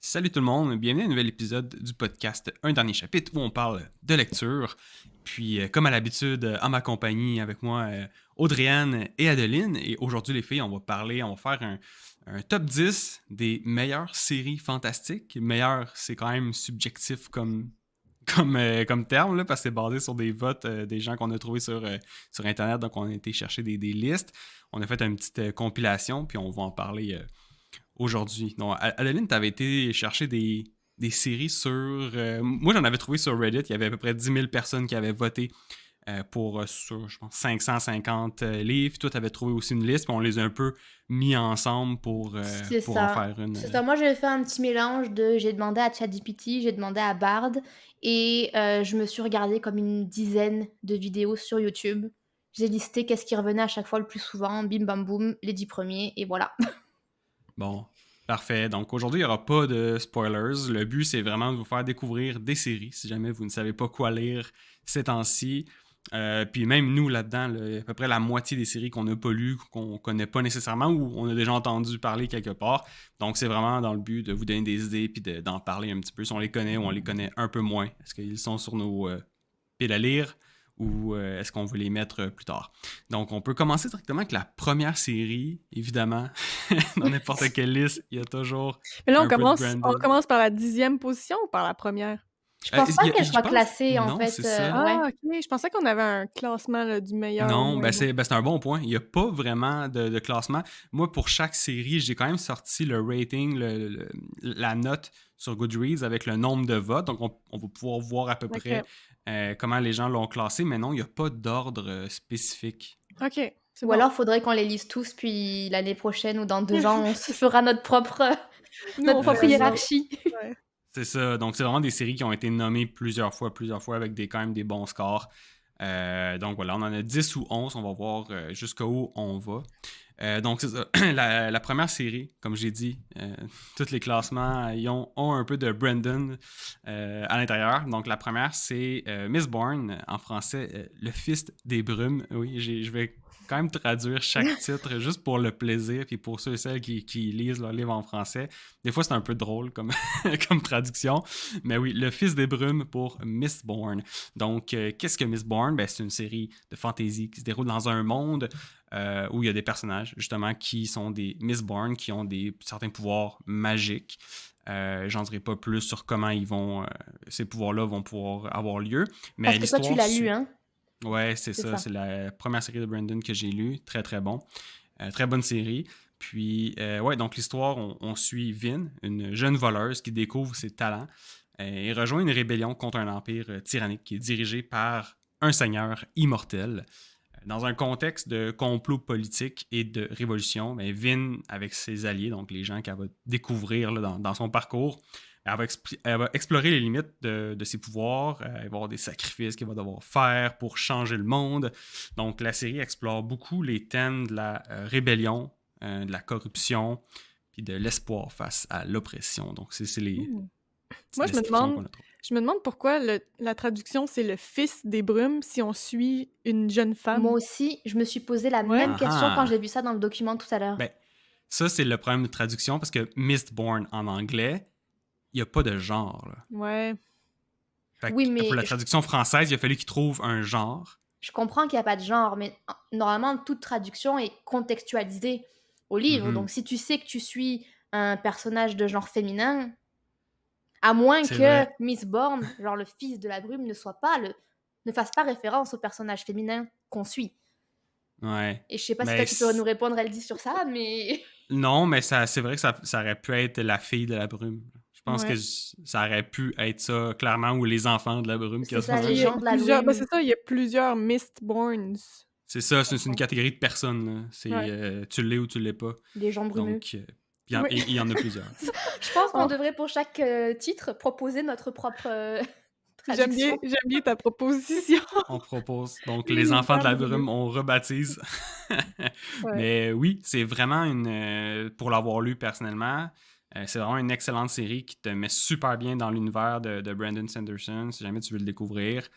Salut tout le monde, bienvenue à un nouvel épisode du podcast Un dernier chapitre où on parle de lecture. Puis comme à l'habitude, en ma compagnie avec moi, Audrey-Anne et Adeline. Et aujourd'hui les filles, on va faire un top 10 des meilleures séries fantastiques. Meilleur, c'est quand même subjectif comme terme, là, parce que c'est basé sur des votes des gens qu'on a trouvés sur Internet. Donc on a été chercher des listes. On a fait une petite compilation, puis on va en parler aujourd'hui. Donc, Adeline, tu avais été chercher des séries sur... moi, j'en avais trouvé sur Reddit. Il y avait à peu près 10 000 personnes qui avaient voté pour, sur, je pense, 550 livres. Toi, tu avais trouvé aussi une liste, puis on les a un peu mis ensemble C'est pour en ça. faire une. C'est ça. Moi, j'avais fait un petit mélange de j'ai demandé à ChatGPT, j'ai demandé à Bard et je me suis regardé comme une dizaine de vidéos sur YouTube. J'ai listé qu'est-ce qui revenait à chaque fois le plus souvent, bim bam boum, les 10 premiers et voilà. Bon, parfait. Donc, aujourd'hui, il n'y aura pas de spoilers. Le but, c'est vraiment de vous faire découvrir des séries, si jamais vous ne savez pas quoi lire ces temps-ci. Puis même nous, là-dedans, à peu près la moitié des séries qu'on n'a pas lues, qu'on connaît pas nécessairement ou on a déjà entendu parler quelque part. Donc, c'est vraiment dans le but de vous donner des idées puis d'en parler un petit peu, si on les connaît ou on les connaît un peu moins. Est-ce qu'ils sont sur nos piles à lire ou est-ce qu'on veut les mettre plus tard? Donc, on peut commencer directement avec la première série, évidemment. Dans n'importe quelle liste, il y a toujours Mais là, un peu de on Brandon. commence par la 10e position ou par la première? Je pense pas qu'elle Je soit pense... classée en Non, fait. c'est ça. Ouais. Ah, ok. Je pensais qu'on avait un classement là, du meilleur au Non, moins bon. c'est un bon point. Il n'y a pas vraiment de classement. Moi, pour chaque série, j'ai quand même sorti le rating, la note sur Goodreads avec le nombre de votes. Donc, on va pouvoir voir à peu près Ok. comment les gens l'ont classé. Mais non, il n'y a pas d'ordre spécifique. Ok, c'est Ou bon. alors, faudrait qu'on les lise tous, puis l'année prochaine ou dans 2 ans, on se fera notre propre, Nous, notre on propre fait ça. hiérarchie. Ouais. C'est ça. Donc, c'est vraiment des séries qui ont été nommées plusieurs fois avec quand même des bons scores. Donc, voilà, on en a 10 ou 11. On va voir jusqu'où on va. Donc, c'est ça. La première série, comme j'ai dit, tous les classements ont un peu de Brandon à l'intérieur. Donc, la première, c'est Mistborn, en français, Le Fils des Brumes. Oui, je vais quand même traduire chaque titre juste pour le plaisir, puis pour ceux et celles qui lisent leur livre en français. Des fois, c'est un peu drôle comme, comme traduction. Mais oui, Le Fils des Brumes pour Mistborn. Donc, qu'est-ce que Mistborn? Ben, c'est une série de fantasy qui se déroule dans un monde où il y a des personnages, justement, qui sont des Mistborn, qui ont certains pouvoirs magiques. J'en dirai pas plus sur comment ces pouvoirs-là vont pouvoir avoir lieu. Mais Parce que toi, tu l'histoire l'as lu, suit. hein? Ouais, c'est C'est ça. ça. C'est la première série de Brandon que j'ai lue. Très, très bon. Très bonne série. Puis, ouais, donc l'histoire, on suit Vin, une jeune voleuse qui découvre ses talents et rejoint une rébellion contre un empire tyrannique qui est dirigé par un seigneur immortel. Dans un contexte de complot politique et de révolution, ben Vin, avec ses alliés, donc les gens qu'elle va découvrir là, dans son parcours, elle va explorer les limites de ses pouvoirs, il va y avoir des sacrifices qu'elle va devoir faire pour changer le monde. Donc la série explore beaucoup les thèmes de la rébellion, de la corruption, puis de l'espoir face à l'oppression. Donc c'est les Hmm. petites Moi, descriptions qu'on a trouvées. je me demande pourquoi la traduction, c'est le fils des brumes si on suit une jeune Moi femme. aussi, je me suis posé la Ouais. même Ah question quand ah! j'ai vu ça dans le document tout à l'heure. Ben, ça, c'est le problème de traduction parce que Mistborn en anglais, il n'y a pas de genre. Là. Ouais. Fait Oui, que pour mais la traduction française, il a fallu qu'ils trouvent un genre. je comprends qu'il n'y a pas de genre, mais normalement, toute traduction est contextualisée au livre. Mhm. Donc, si tu sais que tu suis un personnage de genre féminin, à moins C'est que vrai. Miss Born, genre le fils de la brume, ne fasse pas référence au personnage féminin qu'on suit. Ouais. Et je sais pas si Mais toi tu peux nous répondre, Elodie, sur ça, mais non, mais c'est vrai que ça aurait pu être la fille de la brume. Je pense que Ouais. ça aurait pu être ça, clairement, ou les enfants de la brume, c'est ça, quasiment. les Il y a gens de la plusieurs, ben brume. c'est ça, il y a plusieurs Mistborns. C'est ça, c'est une catégorie de personnes. Là. Ouais. Tu l'es ou tu l'es pas. Les gens brumeux. Donc, Oui. il y en a plusieurs. Je pense qu'on Oh, devrait pour chaque titre proposer notre propre traduction. j'aime bien ta proposition. On propose. Donc, les enfants de L'univers la brumeux. brume, on rebaptise. Ouais. Mais oui, c'est vraiment pour l'avoir lu personnellement, c'est vraiment une excellente série qui te met super bien dans l'univers de Brandon Sanderson, si jamais tu veux le découvrir.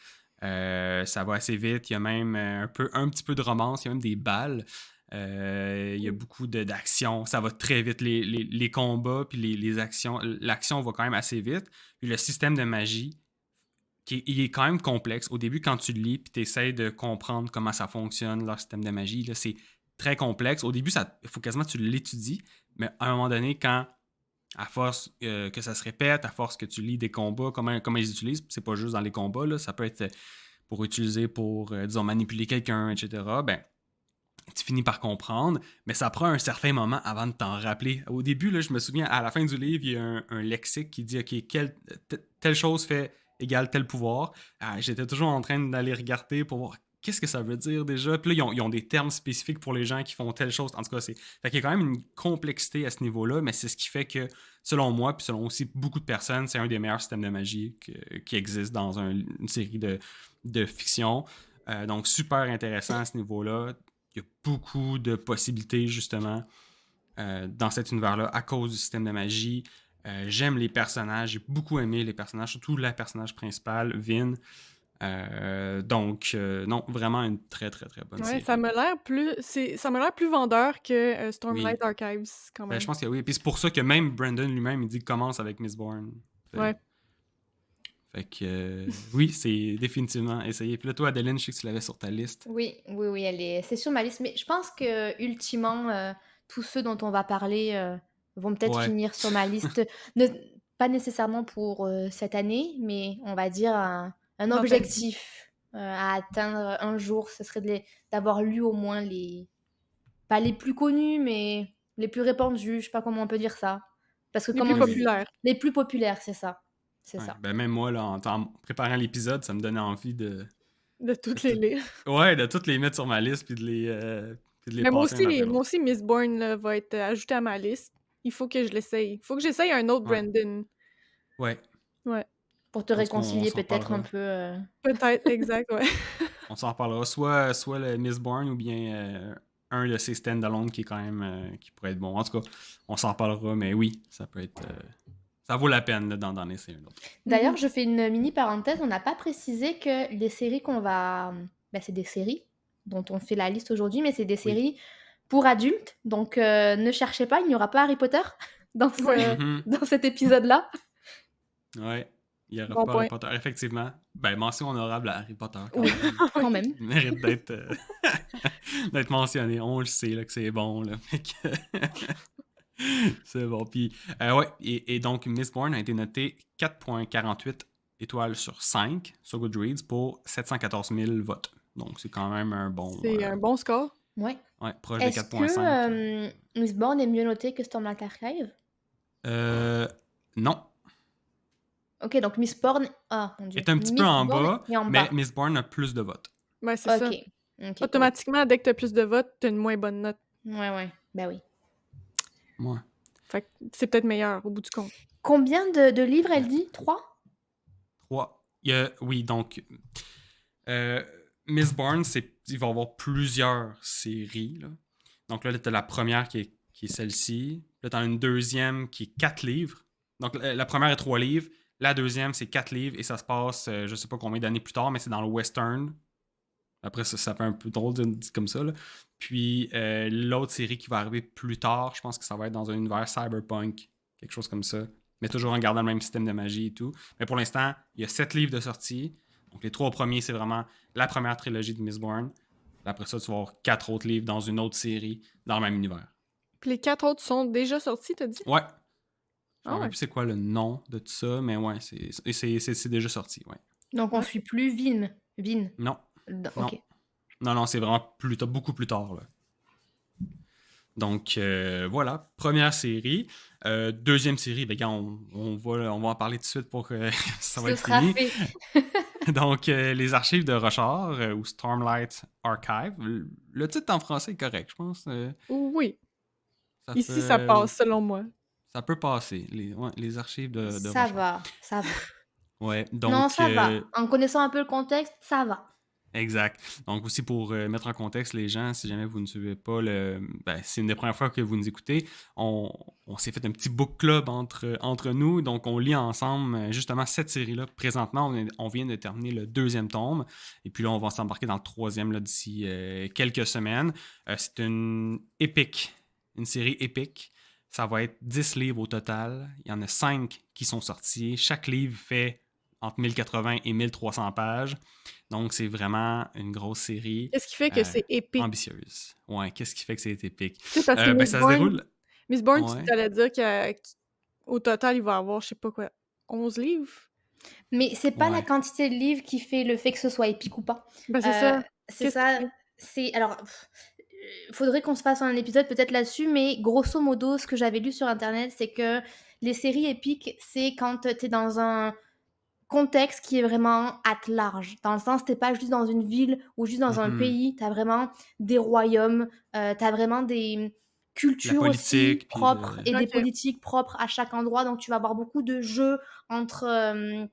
Ça va assez vite. Il y a même un petit peu de romance, il y a même des balles. Il y a beaucoup d'action. Ça va très vite. Les combats, puis les actions. L'action va quand même assez vite. Puis le système de magie, il est quand même complexe. Au début, quand tu le lis, puis tu essaies de comprendre comment ça fonctionne, leur système de magie, là, c'est très complexe. Au début, il faut quasiment que tu l'étudies. Mais à un moment donné, à force que ça se répète, à force que tu lis des combats, comment ils utilisent, c'est pas juste dans les combats, là, ça peut être pour utiliser pour, disons, manipuler quelqu'un, etc. Ben, tu finis par comprendre, mais ça prend un certain moment avant de t'en rappeler. Au début, là, je me souviens, à la fin du livre, il y a un lexique qui dit « OK, telle chose fait égale tel pouvoir ». J'étais toujours en train d'aller regarder pour voir qu'est-ce que ça veut dire déjà. Puis là, ils ont des termes spécifiques pour les gens qui font telle chose. En tout cas, fait qu'il y a quand même une complexité à ce niveau-là, mais c'est ce qui fait que, selon moi, puis selon aussi beaucoup de personnes, c'est un des meilleurs systèmes de magie qui existe dans une série de fiction. Donc, super intéressant à ce niveau-là. Il y a beaucoup de possibilités, justement, dans cet univers-là, à cause du système de magie. J'aime les personnages. J'ai beaucoup aimé les personnages, surtout le personnage principal, Vin. Non, vraiment une très, très, très bonne série. Ça m'a l'air plus vendeur que Stormlight Oui. Archives, quand même. Je pense que oui. Puis c'est pour ça que même Brandon lui-même, il dit qu'il commence avec Mistborn. Ouais. Fait que oui, c'est définitivement essayé. Puis là, toi, Adeline, je sais que tu l'avais sur ta liste. Oui, c'est sur ma liste. Mais je pense que ultimement, tous ceux dont on va parler vont peut-être Ouais. finir sur ma liste. Pas nécessairement pour cette année, mais on va dire un Dans ta vie. objectif à atteindre un jour. Ce serait d'avoir lu au moins pas les plus connus, mais les plus répandus. Je sais pas comment on peut dire ça. Parce que Les comme plus on dit, populaires. les plus populaires, c'est ça. C'est Ouais, ça. ben même moi, là, en préparant l'épisode, ça me donnait envie de toutes les lire. Ouais, de toutes les mettre sur ma liste puis de les Mais passer un après moi l'autre. aussi, Mistborn là, va être ajouté à ma liste. Il faut que je l'essaye. Il faut que j'essaye un autre Ouais. Brandon. Ouais. Ouais. Pour te Je pense qu'on réconcilier s'en peut-être un reparlera. peu. Peut-être, exact, ouais. On s'en reparlera. Soit le Mistborn ou bien un de ces stand-alone qui est quand même qui pourrait être bon. En tout cas, on s'en reparlera, mais oui, ça peut être. Ça vaut la peine là, d'en essayer un autre. D'ailleurs, je fais une mini parenthèse. On n'a pas précisé que les séries qu'on va. C'est des séries dont on fait la liste aujourd'hui, mais c'est des séries pour adultes. Donc, ne cherchez pas, il n'y aura pas Harry Potter dans, dans cet épisode-là. Ouais. Il n'y aura Bon pas point. Harry Potter. Effectivement. Ben, mention honorable à Harry Potter. Oui, quand même. Il mérite d'être mentionné. On le sait là, que c'est bon. Là. Fait que c'est bon. Puis, ouais. Et donc, Mistborn a été noté 4,48 étoiles sur 5 sur Goodreads pour 714 000 votes. Donc, c'est quand même un bon. C'est un bon score. Ouais. Ouais, proche de Est-ce 4,5. que Mistborn est mieux noté que Stormlight Archive? Non. Ok, donc Mistborn. Ah, mon dieu. Est un petit peu en bas, est en mais bas. Mistborn a plus de votes. Ouais, c'est ça. Ok, Automatiquement, dès que t'as plus de votes, t'as une moins bonne note. Ouais. Ben oui. Ouais. Fait que c'est peut-être meilleur au bout du compte. Combien de livres elle dit? 3? 3. Oui, donc, Mistborn, il va y avoir plusieurs séries. Là. Donc là, tu as la première qui est celle-ci. Là, tu as une deuxième qui est 4 livres. Donc la première est 3 livres. La deuxième, c'est 4 livres et ça se passe, je sais pas combien d'années plus tard, mais c'est dans le western. Après, ça fait un peu drôle de dire comme ça. Là. Puis l'autre série qui va arriver plus tard, je pense que ça va être dans un univers cyberpunk, quelque chose comme ça. Mais toujours en gardant le même système de magie et tout. Mais pour l'instant, il y a 7 livres de sortie. Donc les 3 premiers, c'est vraiment la première trilogie de Mistborn. Après ça, tu vas avoir 4 autres livres dans une autre série, dans le même univers. Puis les 4 autres sont déjà sortis, t'as dit? Ouais. Je ne sais ouais. plus c'est quoi le nom de tout ça, mais ouais, c'est déjà sorti, ouais. Donc on suit plus Vin. Non. Ok. Non, c'est vraiment beaucoup plus tard, là. Donc, voilà, première série. Deuxième série, ben, on va en parler tout de suite pour que ça va être fini. Donc, les archives de Rochard ou Stormlight Archive. Le titre en français est correct, je pense. Oui. Ici, ça passe, selon moi. Ça peut passer, les archives de ça Rochard. Ça va. Ouais, donc... Non, ça va. En connaissant un peu le contexte, ça va. Exact. Donc aussi pour mettre en contexte les gens, si jamais vous ne suivez pas c'est une des premières fois que vous nous écoutez, on s'est fait un petit book club entre nous, donc on lit ensemble justement cette série-là. Présentement, on vient de terminer le 2e tome, et puis là, on va s'embarquer dans le 3e là, d'ici quelques semaines. C'est une série épique. Ça va être 10 livres au total. Il y en a 5 qui sont sortis. Chaque livre fait entre 1080 et 1300 pages. Donc, c'est vraiment une grosse série Qu'est-ce qui fait que c'est épique? ambitieuse. Ouais, qu'est-ce qui fait que c'est épique? Tu sais, parce que Ça se déroule... Miss Bourne, tu Ouais. allais dire qu'au total, il va avoir, je sais pas quoi, 11 livres? Mais c'est pas la Ouais. quantité de livres qui fait le fait que ce soit épique ou pas. Ben, c'est Heu, ça. c'est Qu'est-ce qui ça, fait? c'est alors, faudrait qu'on se fasse un épisode peut-être là-dessus, mais grosso modo, ce que j'avais lu sur internet, c'est que les séries épiques, c'est quand, tu es dans un contexte qui est vraiment at large. Dans le sens, tu es pas juste dans une ville ou juste dans un Mhm. pays, tu as vraiment des royaumes, tu as vraiment des La cultures aussi politique, puis propres et des OK. politiques propres à chaque endroit. Donc tu vas avoir beaucoup de jeux entre,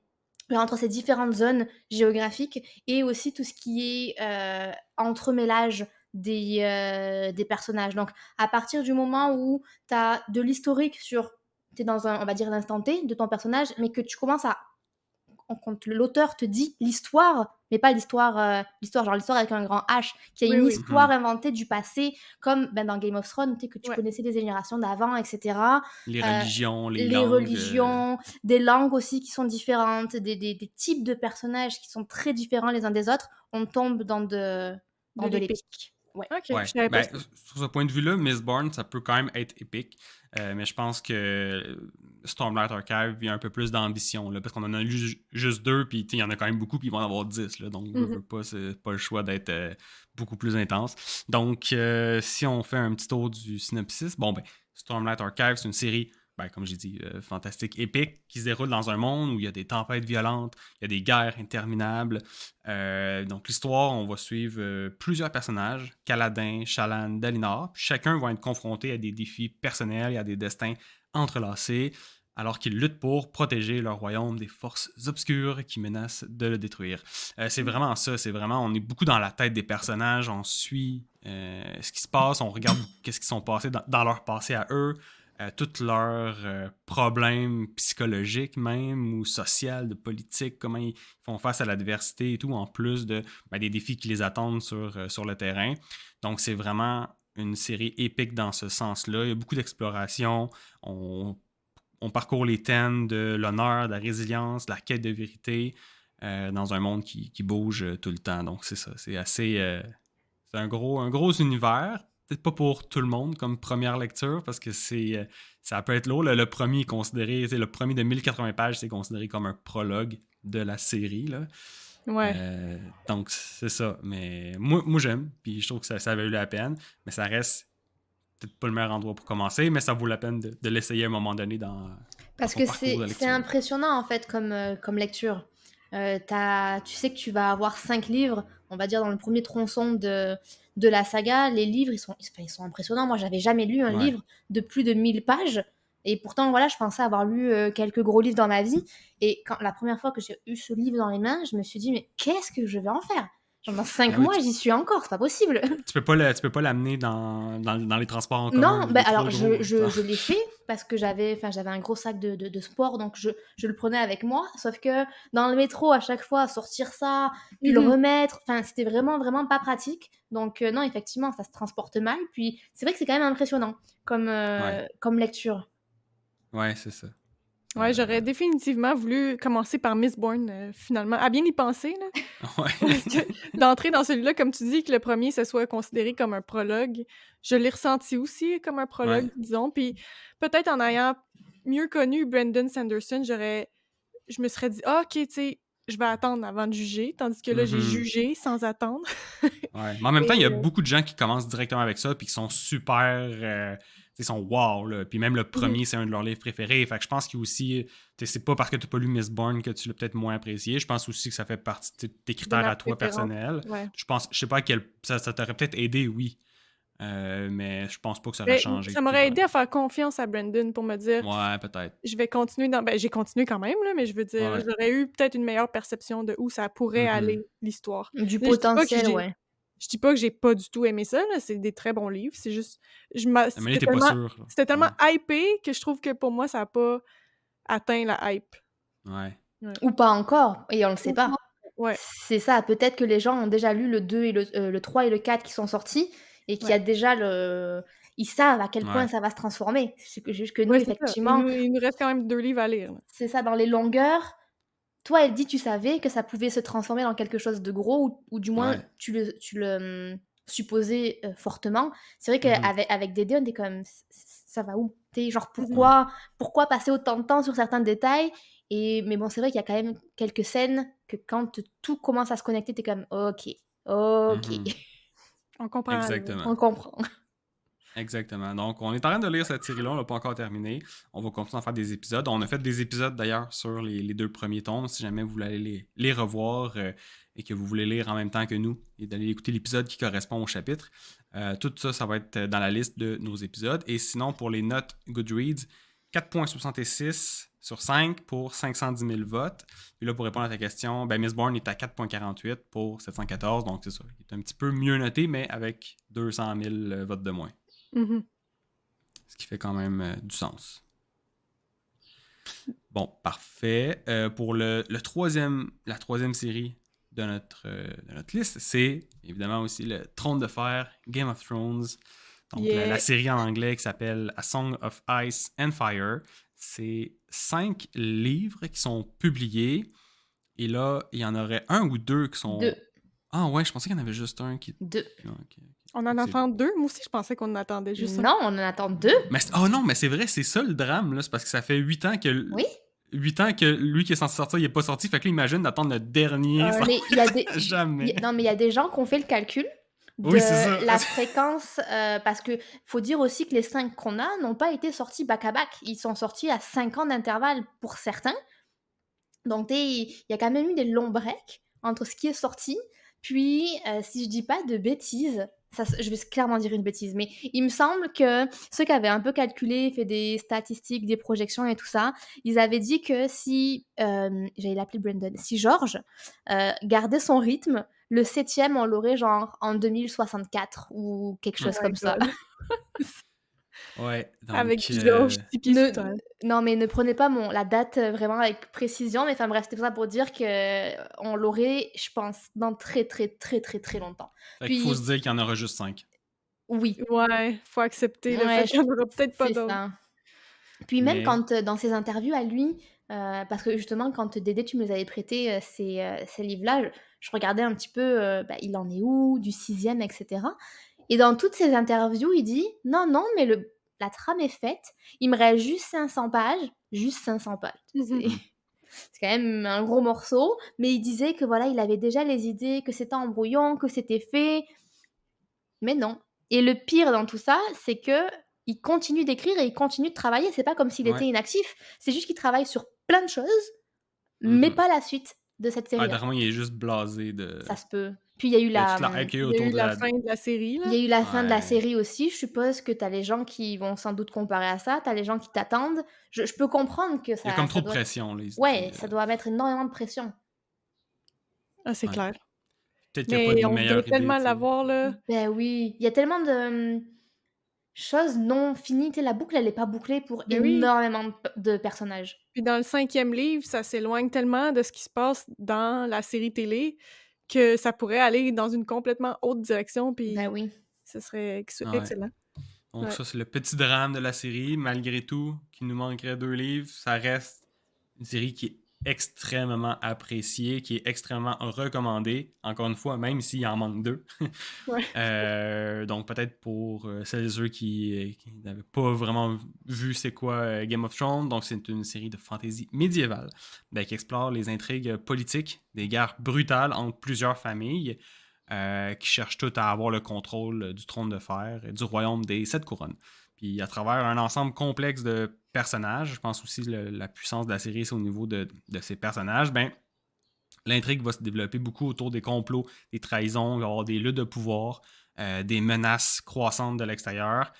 entre ces différentes zones géographiques et aussi tout ce qui est, entremêlage des personnages. Donc à partir du moment où tu as de l'historique sur tu es dans un, on va dire, l'instant T de ton personnage, mais que tu commences à quand l'auteur te dit l'histoire, mais pas l'histoire, genre l'histoire avec un grand H, qu'il y a Oui, une oui. histoire mhm, inventée du passé, comme ben, dans Game of Thrones, tu sais, que tu Ouais. connaissais des générations d'avant, etc. les Euh, religions, les les langues. religions, des langues aussi qui sont différentes, des types de personnages qui sont très différents les uns des autres, on tombe De dans de l'épique. l'épique. Ouais. OK, je Ouais, savais pas ben, ça. sur ce point de vue-là, Miss Bourne, ça peut quand même être épique, mais je pense que Stormlight Archive, il y a un peu plus d'ambition, là, parce qu'on en a lu juste 2, puis il y en a quand même beaucoup, puis ils vont en avoir 10, là, donc Mmh. veux pas, c'est pas le choix d'être beaucoup plus intense. Donc, si on fait un petit tour du synopsis, bon, ben, Stormlight Archive, c'est une série, ben, comme j'ai dit, fantastique, épique, qui se déroule dans un monde où il y a des tempêtes violentes, il y a des guerres interminables. Donc, l'histoire, on va suivre plusieurs personnages, Kaladin, Shallan, Dalinar. Chacun va être confronté à des défis personnels et à des destins entrelacés, alors qu'ils luttent pour protéger leur royaume des forces obscures qui menacent de le détruire. C'est vraiment ça, c'est vraiment, on est beaucoup dans la tête des personnages, on suit ce qui se passe, on regarde qu'est-ce qui sont passés dans leur passé à eux, tous leurs problèmes psychologiques même, ou sociaux, de politique, comment ils font face à l'adversité et tout, en plus des défis qui les attendent sur le terrain. Donc c'est vraiment une série épique dans ce sens-là. Il y a beaucoup d'exploration. On parcourt les thèmes de l'honneur, de la résilience, de la quête de vérité dans un monde qui bouge tout le temps. Donc c'est ça, c'est assez... c'est un gros univers. Peut-être pas pour tout le monde comme première lecture, parce que ça peut être lourd. Le premier est considéré, le premier de 1080 pages, c'est considéré comme un prologue de la série, là. Ouais. Donc, c'est ça. Mais moi j'aime, puis je trouve que ça avait eu la peine, mais ça reste peut-être pas le meilleur endroit pour commencer, mais ça vaut la peine de l'essayer à un moment donné dans Parce ton que parcours de c'est lecture. impressionnant en fait comme lecture. Tu sais que tu vas avoir 5 livres, on va dire dans le premier tronçon de la saga. Les livres, ils sont impressionnants. Moi, j'avais jamais lu un Ouais. livre de plus de 1000 pages. Et pourtant, voilà, je pensais avoir lu quelques gros livres dans ma vie. Et quand la première fois que j'ai eu ce livre dans les mains, je me suis dit, mais qu'est-ce que je vais en faire? Genre, dans 5 Ben oui, mois, j'y suis encore, c'est pas possible. tu peux pas l'amener dans les transports en Non, commun. Il ben est trop alors gros. je l'ai fait parce que j'avais un gros sac de sport, donc je le prenais avec moi. Sauf que dans le métro, à chaque fois, sortir ça, puis le Mmh. remettre, enfin, c'était vraiment, vraiment pas pratique. Donc non, effectivement, ça se transporte mal. Puis c'est vrai que c'est quand même impressionnant Ouais, comme lecture. ouais, c'est ça. Ouais, j'aurais définitivement voulu commencer par Miss Bourne, finalement. À bien y penser, là. Parce que Ouais. d'entrer dans celui-là, comme tu dis, que le premier ce soit considéré comme un prologue, je l'ai ressenti aussi comme un prologue, Ouais. disons. Puis peut-être en ayant mieux connu Brandon Sanderson, je me serais dit: «Ah OK, tu sais, je vais attendre avant de juger», tandis que là, j'ai Mhm. jugé sans attendre. Ouais. Mais en même temps, il y a Et beaucoup de gens qui commencent directement avec ça, puis qui sont super. Ils sont wow, là. Puis même le mmh premier, c'est un de leurs livres préférés. Fait que je pense qu'il y a aussi. C'est pas parce que tu n'as pas lu Miss Bourne que tu l'as peut-être moins apprécié. Je pense aussi que ça fait partie de tes de critères ma à toi préférence. personnels. Ouais. Je sais pas à quel. Ça t'aurait peut-être aidé, oui. Mais je pense pas que ça aurait Mais changé ça plus m'aurait grand. aidé à faire confiance à Brandon pour me dire Ouais, peut-être. je vais continuer dans. Ben, j'ai continué quand même, là, mais je veux dire, Ouais. j'aurais eu peut-être une meilleure perception de où ça pourrait Mhm. aller, l'histoire. Du Mais potentiel, ouais. je dis pas que j'ai pas du tout aimé ça, là, c'est des très bons livres, c'est juste je m'a Mais là, t'es pas sûr. Là. c'était tellement hypé que je trouve que pour moi, ça a pas atteint la hype. Ouais. Ouais. Ou pas encore, et on le sait Ou pas. Ouais. C'est ça, peut-être que les gens ont déjà lu le 2 et le 3 et le 4 qui sont sortis et qu'il y a Ouais. déjà ils savent à quel point Ouais. ça va se transformer. C'est que juste que nous, Ouais, c'est ça. effectivement, Il nous reste quand même 2 livres à lire, là. c'est ça, dans les longueurs, toi, elle dit, tu savais que ça pouvait se transformer dans quelque chose de gros ou du moins Ouais. supposais fortement. C'est vrai Mhm. qu'avec Dédé, on était comme, ça va où? T'es genre, Ouais. pourquoi passer autant de temps sur certains détails? Mais bon, c'est vrai qu'il y a quand même quelques scènes que quand tout commence à se connecter, t'es comme, ok, ok, Mhm. On comprend, là. Exactement. on comprend. Exactement. Donc, on est en train de lire cette série-là, on l'a pas encore terminée. On va continuer à faire des épisodes. On a fait des épisodes d'ailleurs sur les 2 premiers tomes, si jamais vous voulez aller les revoir et que vous voulez lire en même temps que nous et d'aller écouter l'épisode qui correspond au chapitre. Tout ça, ça va être dans la liste de nos épisodes. Et sinon, pour les notes Goodreads, 4,66 sur 5 pour 510 000 votes. Puis là, pour répondre à ta question, ben Mistborn est à 4,48 pour 714, donc c'est ça. Il est un petit peu mieux noté, mais avec 200 000 votes de moins. Mhm. Ce qui fait quand même du sens. Bon, parfait. Pour la troisième série de notre liste, c'est évidemment aussi le Trône de Fer, Game of Thrones. Donc, Yeah. la série en anglais qui s'appelle A Song of Ice and Fire. C'est 5 livres qui sont publiés. Et là, il y en aurait 1 ou 2 qui sont... 2. Ah ouais, je pensais qu'il y en avait juste un qui... 2. Okay. On en attend 2? Moi aussi, je pensais qu'on en attendait juste un. Non, on en attend 2. Mais oh non, mais c'est vrai, c'est ça le drame, là. C'est parce que ça fait 8 ans que... Oui. 8 ans que lui qui est censé sortir, il est pas sorti. Fait que là, imagine d'attendre le dernier. Ça... Mais il y a des... Jamais. Non, mais il y a des gens qui ont fait le calcul de Oui, c'est ça. la fréquence, parce que faut dire aussi que les 5 qu'on a n'ont pas été sortis back-à-back. Ils sont sortis à 5 ans d'intervalle pour certains. Donc, il y a quand même eu des longs breaks entre ce qui est sorti. Puis, si je dis pas de bêtises, je vais clairement dire une bêtise, mais il me semble que ceux qui avaient un peu calculé, fait des statistiques, des projections et tout ça, ils avaient dit que si, j'allais l'appeler Brandon, si George gardait son rythme, le 7e, on l'aurait genre en 2064 ou quelque chose Oh comme my ça. God. Ouais. Donc, Avec Georges Non, mais ne prenez pas la date vraiment avec précision, mais enfin bref, c'était ça pour dire que on l'aurait, je pense, dans très, très, très, très, très longtemps. Fait qu'il faut se Puis, dire qu'il y en aura juste 5. oui, Ouais, faut accepter le ouais, fait qu'il y en aura peut-être pas c'est d'autres. ça. Puis même Mais... quand, dans ses interviews à lui, parce que justement quand Dédé, tu nous avais prêté, ces livres-là, je regardais un petit peu, il en est où, du 6e, et cetera. Et dans toutes ses interviews, il dit: «Non, non, mais la trame est faite, il me reste juste 500 pages», juste 500 pages. Mhm. C'est quand même un gros morceau, mais il disait que voilà, il avait déjà les idées, que c'était en brouillon, que c'était fait. Mais non. Et le pire dans tout ça, c'est que il continue d'écrire et il continue de travailler. C'est pas comme s'il était Ouais. inactif. C'est juste qu'il travaille sur plein de choses, mais Mhm. pas la suite de cette Ah, série-là. Darwin, il est juste blasé de... Ça se peut. Puis il y a eu Il y a toute la hype qu'il y a Il y a autour eu de la la... fin de la série, il là. y a eu la fin de la Ouais. série aussi. Je suppose que t'as les gens qui vont sans doute comparer à ça. T'as les gens qui t'attendent. Je peux comprendre que Il y a ça, comme ça trop de doit... pression, là, il se Ouais, dit. ça doit mettre énormément de pression. Ah, c'est Ouais. clair. Peut-être qu'il n'y a pas Mais de on voudrait meilleure idée, tellement tu sais. l'avoir, là. Ben oui, il y a tellement de choses non finies. Tu sais, la boucle, elle est pas bouclée pour Ben oui. énormément de personnages. Puis dans le 5e livre, ça s'éloigne tellement de ce qui se passe dans la série télé que ça pourrait aller dans une complètement autre direction, Ben puis oui. ce serait Ouais. excellent. Donc Ouais. ça, c'est le petit drame de la série. Malgré tout, qu'il nous manquerait 2 livres, ça reste une série qui est extrêmement appréciée, qui est extrêmement recommandée. Encore une fois, même s'il en manque 2. Ouais. Donc peut-être pour celles et ceux qui n'avaient pas vraiment vu c'est quoi Game of Thrones. Donc c'est une série de fantasy médiévale qui explore les intrigues politiques, des guerres brutales entre plusieurs familles qui cherchent toutes à avoir le contrôle du trône de fer et du royaume des 7 couronnes. Puis à travers un ensemble complexe de personnages, je pense aussi la puissance de la série, c'est au niveau de ces personnages, L'intrigue va se développer beaucoup autour des complots, des trahisons, il va y avoir des luttes de pouvoir, des menaces croissantes de l'extérieur.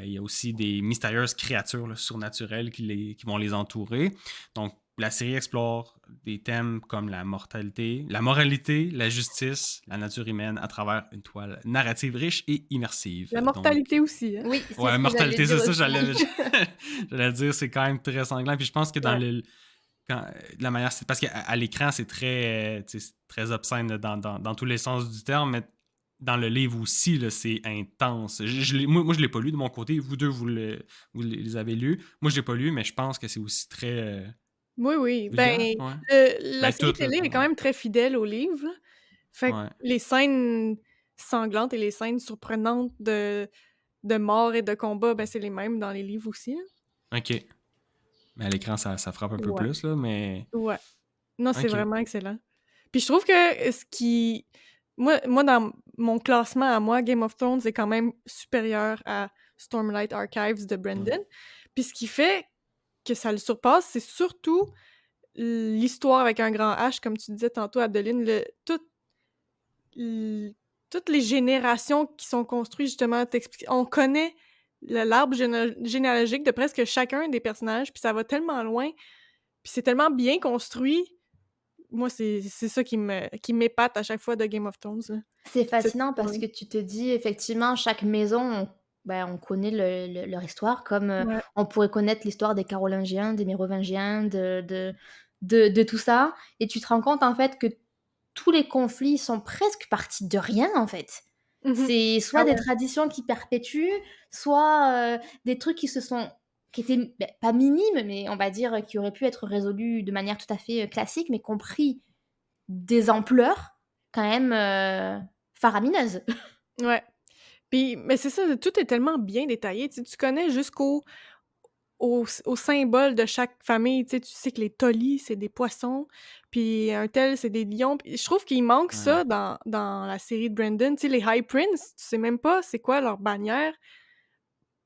Il y a aussi des mystérieuses créatures là, surnaturelles qui vont les entourer. Donc, la série explore des thèmes comme la mortalité, la justice, la nature humaine à travers une toile narrative riche et immersive. La Donc, mortalité aussi, hein? Oui, c'est ouais, ce que mortalité, j'allais c'est dire ça, aussi. j'allais dire, c'est quand même très sanglant. Puis je pense que dans Ouais. la manière, c'est parce qu'à l'écran, c'est très, c'est très obscène là, dans tous les sens du terme, mais dans le livre aussi, là, c'est intense. Moi, je l'ai pas lu de mon côté. Vous deux, vous les avez lus. Moi, je l'ai pas lu, mais je pense que c'est aussi très Oui. Ben, vulgaire. Ouais. la Ben, série tout, là. télé est quand Ouais. même très fidèle au livre, là. Fait que Ouais. les scènes sanglantes et les scènes surprenantes de mort et de combat, ben, c'est les mêmes dans les livres aussi, hein. OK. Mais à l'écran, ça frappe un peu Ouais. plus, là, mais. Ouais. Non, c'est OK. vraiment excellent. Puis je trouve que ce qui... Moi, dans mon classement à moi, Game of Thrones est quand même supérieur à Stormlight Archives de Brandon. Puis ce qui fait que ça le surpasse, c'est surtout l'histoire avec un grand H, comme tu disais tantôt, Adeline, l- toutes les générations qui sont construites, justement, on connaît l'arbre généalogique de presque chacun des personnages, puis ça va tellement loin, puis c'est tellement bien construit. Moi, c'est ça qui m'épate à chaque fois de Game of Thrones, là. C'est Cette fascinant parce histoire-là. que tu te dis effectivement chaque maison, on connaît leur histoire comme, Ouais. on pourrait connaître l'histoire des Carolingiens, des Mérovingiens, de tout ça et tu te rends compte en fait que tous les conflits sont presque partis de rien en fait. Mmh. C'est Ah soit des ouais. traditions qui perpétuent, soit, des trucs qui étaient, pas minimes, mais on va dire, qui auraient pu être résolus de manière tout à fait, classique, mais qui ont pris des ampleurs quand même, faramineuses. Ouais. Puis mais c'est ça, tout est tellement bien détaillé, tu connais jusqu'au au symbole de chaque famille, tu sais que les Tully, c'est des poissons, puis un tel, c'est des lions, puis je trouve qu'il manque Ouais. ça dans la série de Brandon, tu sais, les High Prince, tu sais même pas c'est quoi leur bannière.